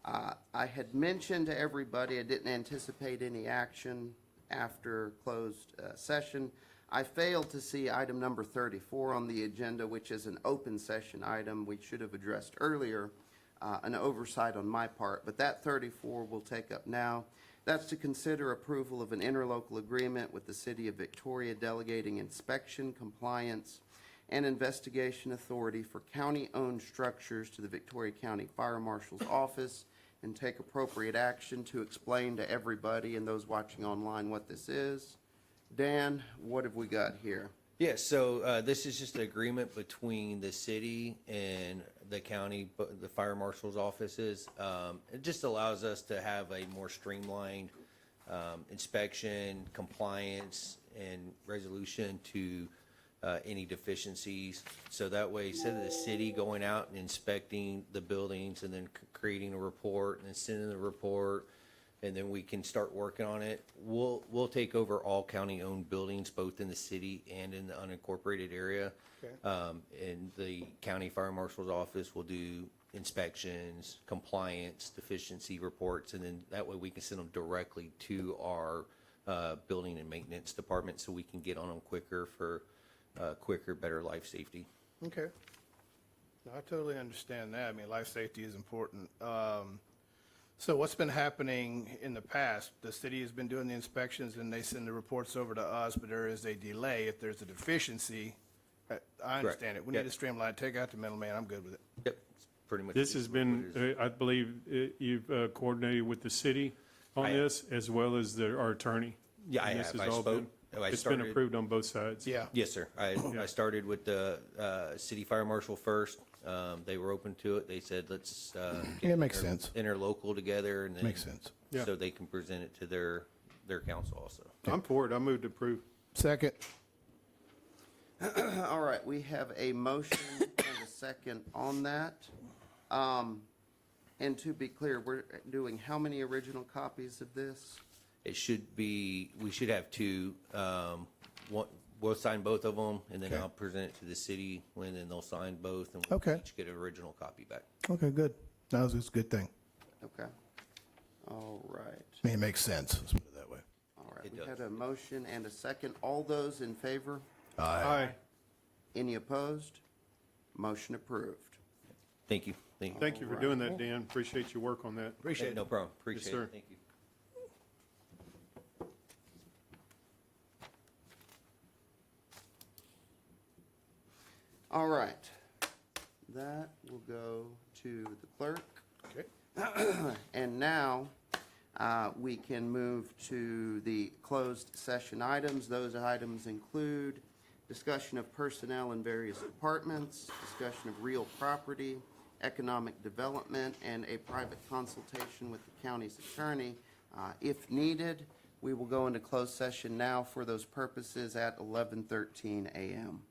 I had mentioned to everybody I didn't anticipate any action after closed session. I failed to see item number 34 on the agenda, which is an open session item we should have addressed earlier, an oversight on my part, but that 34 we'll take up now. That's to consider approval of an interlocal agreement with the City of Victoria delegating inspection, compliance, and investigation authority for county-owned structures to the Victoria County Fire Marshal's Office, and take appropriate action. To explain to everybody and those watching online what this is, Dan, what have we got here? Yeah, so this is just an agreement between the city and the county, the fire marshal's offices. It just allows us to have a more streamlined inspection, compliance, and resolution to any deficiencies. So that way, instead of the city going out and inspecting the buildings and then creating a report and then sending the report, and then we can start working on it. We'll take over all county-owned buildings, both in the city and in the unincorporated area. Okay. And the county fire marshal's office will do inspections, compliance, deficiency reports, and then that way we can send them directly to our building and maintenance department, so we can get on them quicker for quicker, better life safety. Okay. No, I totally understand that. I mean, life safety is important. So what's been happening in the past? The city has been doing the inspections and they send the reports over to us, but there is a delay if there's a deficiency. I understand it. We need Yep. to streamline, take out the middleman. I'm good with it. Yep, it's pretty much. This has been, I believe, you've coordinated with the city on I have. this, as well as our attorney. Yeah, I And this have. has I all spoke. been- I It's been started- approved on both sides. Yeah. Yes, sir. I started with the city fire marshal first. They were open to it. They said, let's Yeah, it makes sense. interlocal together, and then Makes sense. Yeah. so they can present it to their council also. I'm for it. I moved to approve. Second. All right, we have a motion and a second on that. And to be clear, we're doing how many original copies of this? It should be, we should have two. We'll sign both of them, and then Okay. I'll present it to the city, and then they'll sign both, and we'll Okay. each get an original copy back. Okay, good. That was a good thing. Okay. All right. I mean, it makes sense. Let's put it that way. All right, It we does. had a motion and a second. All those in favor? Aye. Any opposed? Motion approved. Thank you. Thank you. Thank you for doing that, Dan. Appreciate your work on that. Appreciate it. No problem. Appreciate sir. it. Thank you. All right. That will go to the clerk. Okay. And now, we can move to the closed session items. Those items include discussion of personnel in various departments, discussion of real property, economic development, and a private consultation with the county's attorney. If needed, we will go into closed session now for those purposes at 11:13 a.m.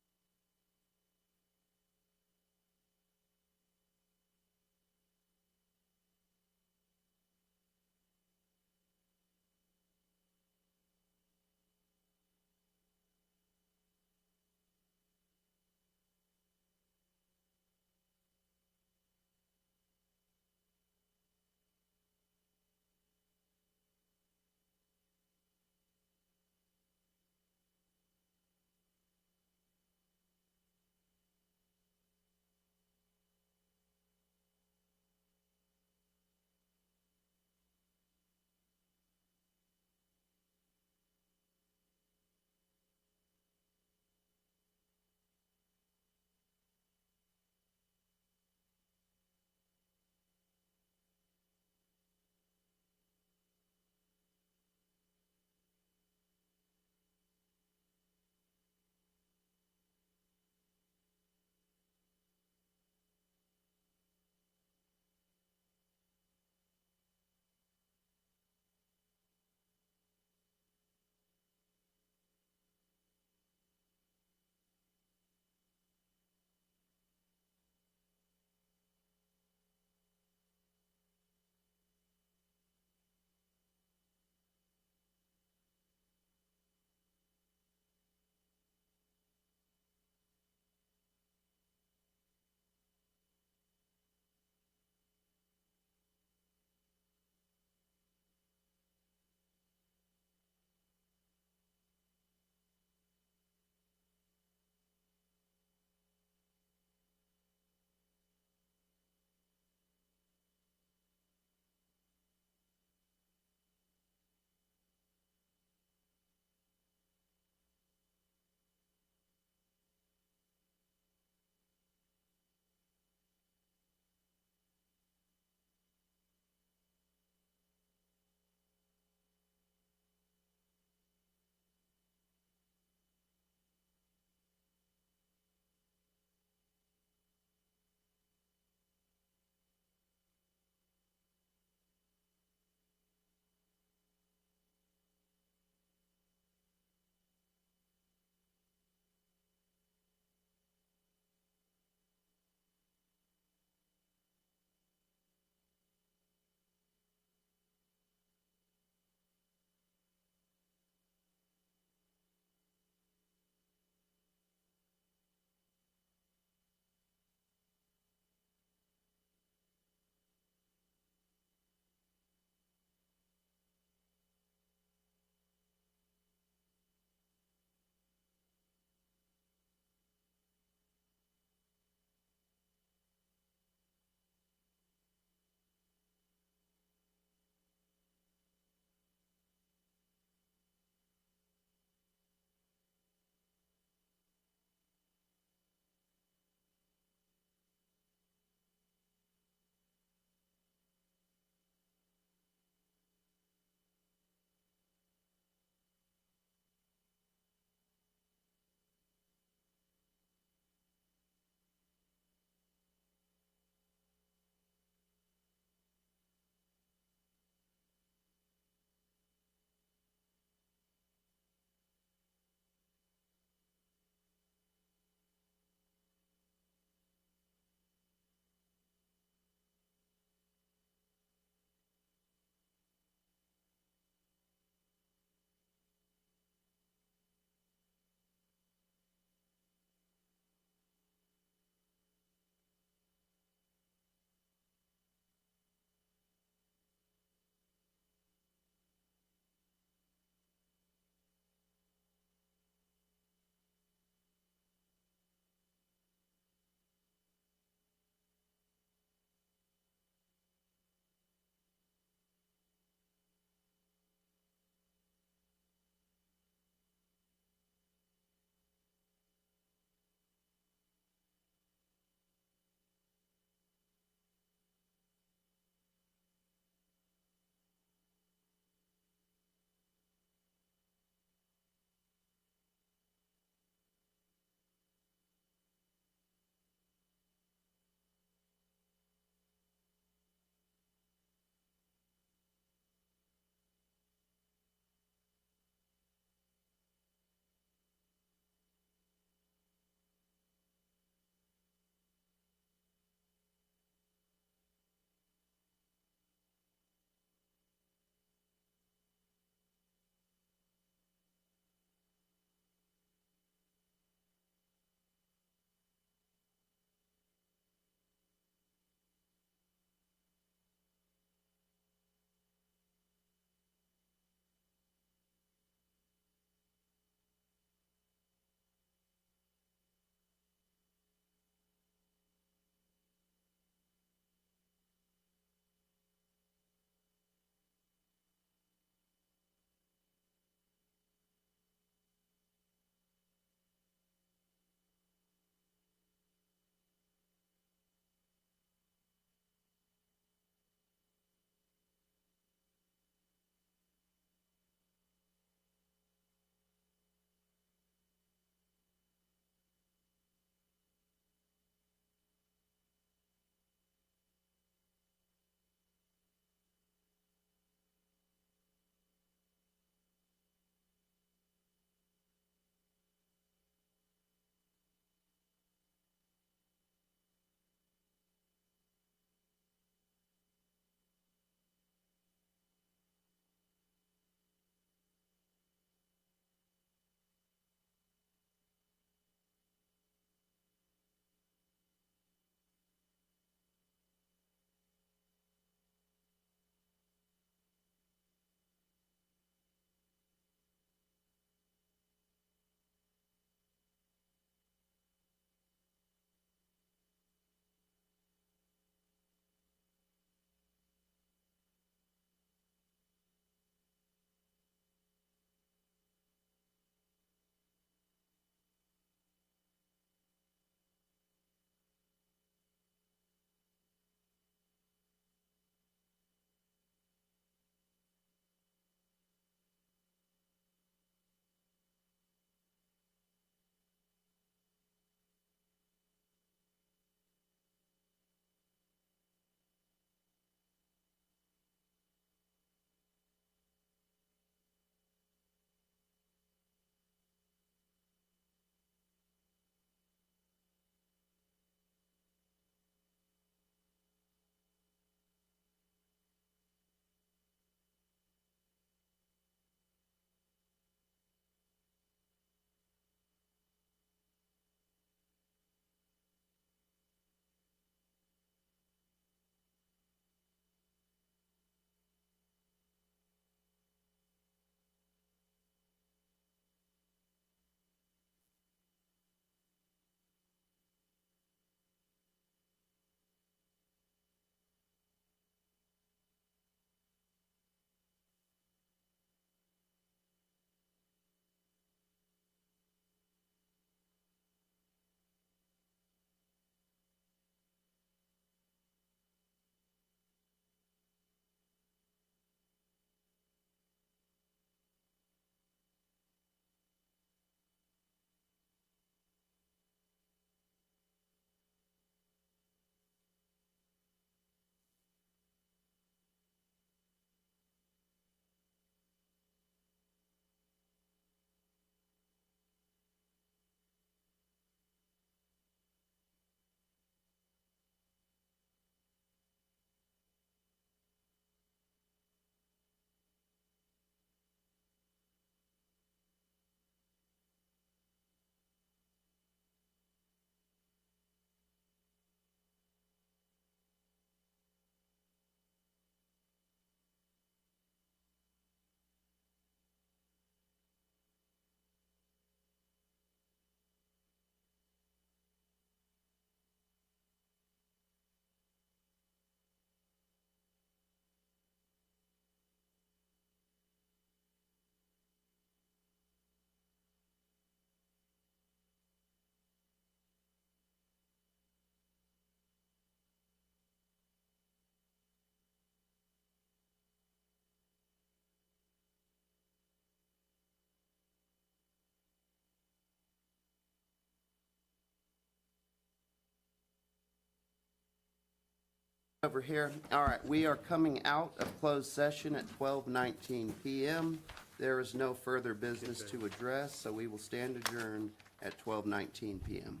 Over here. All right, we are coming out of closed session at 12:19 PM. There is no further business to address, so we will stand adjourned at 12:19 PM.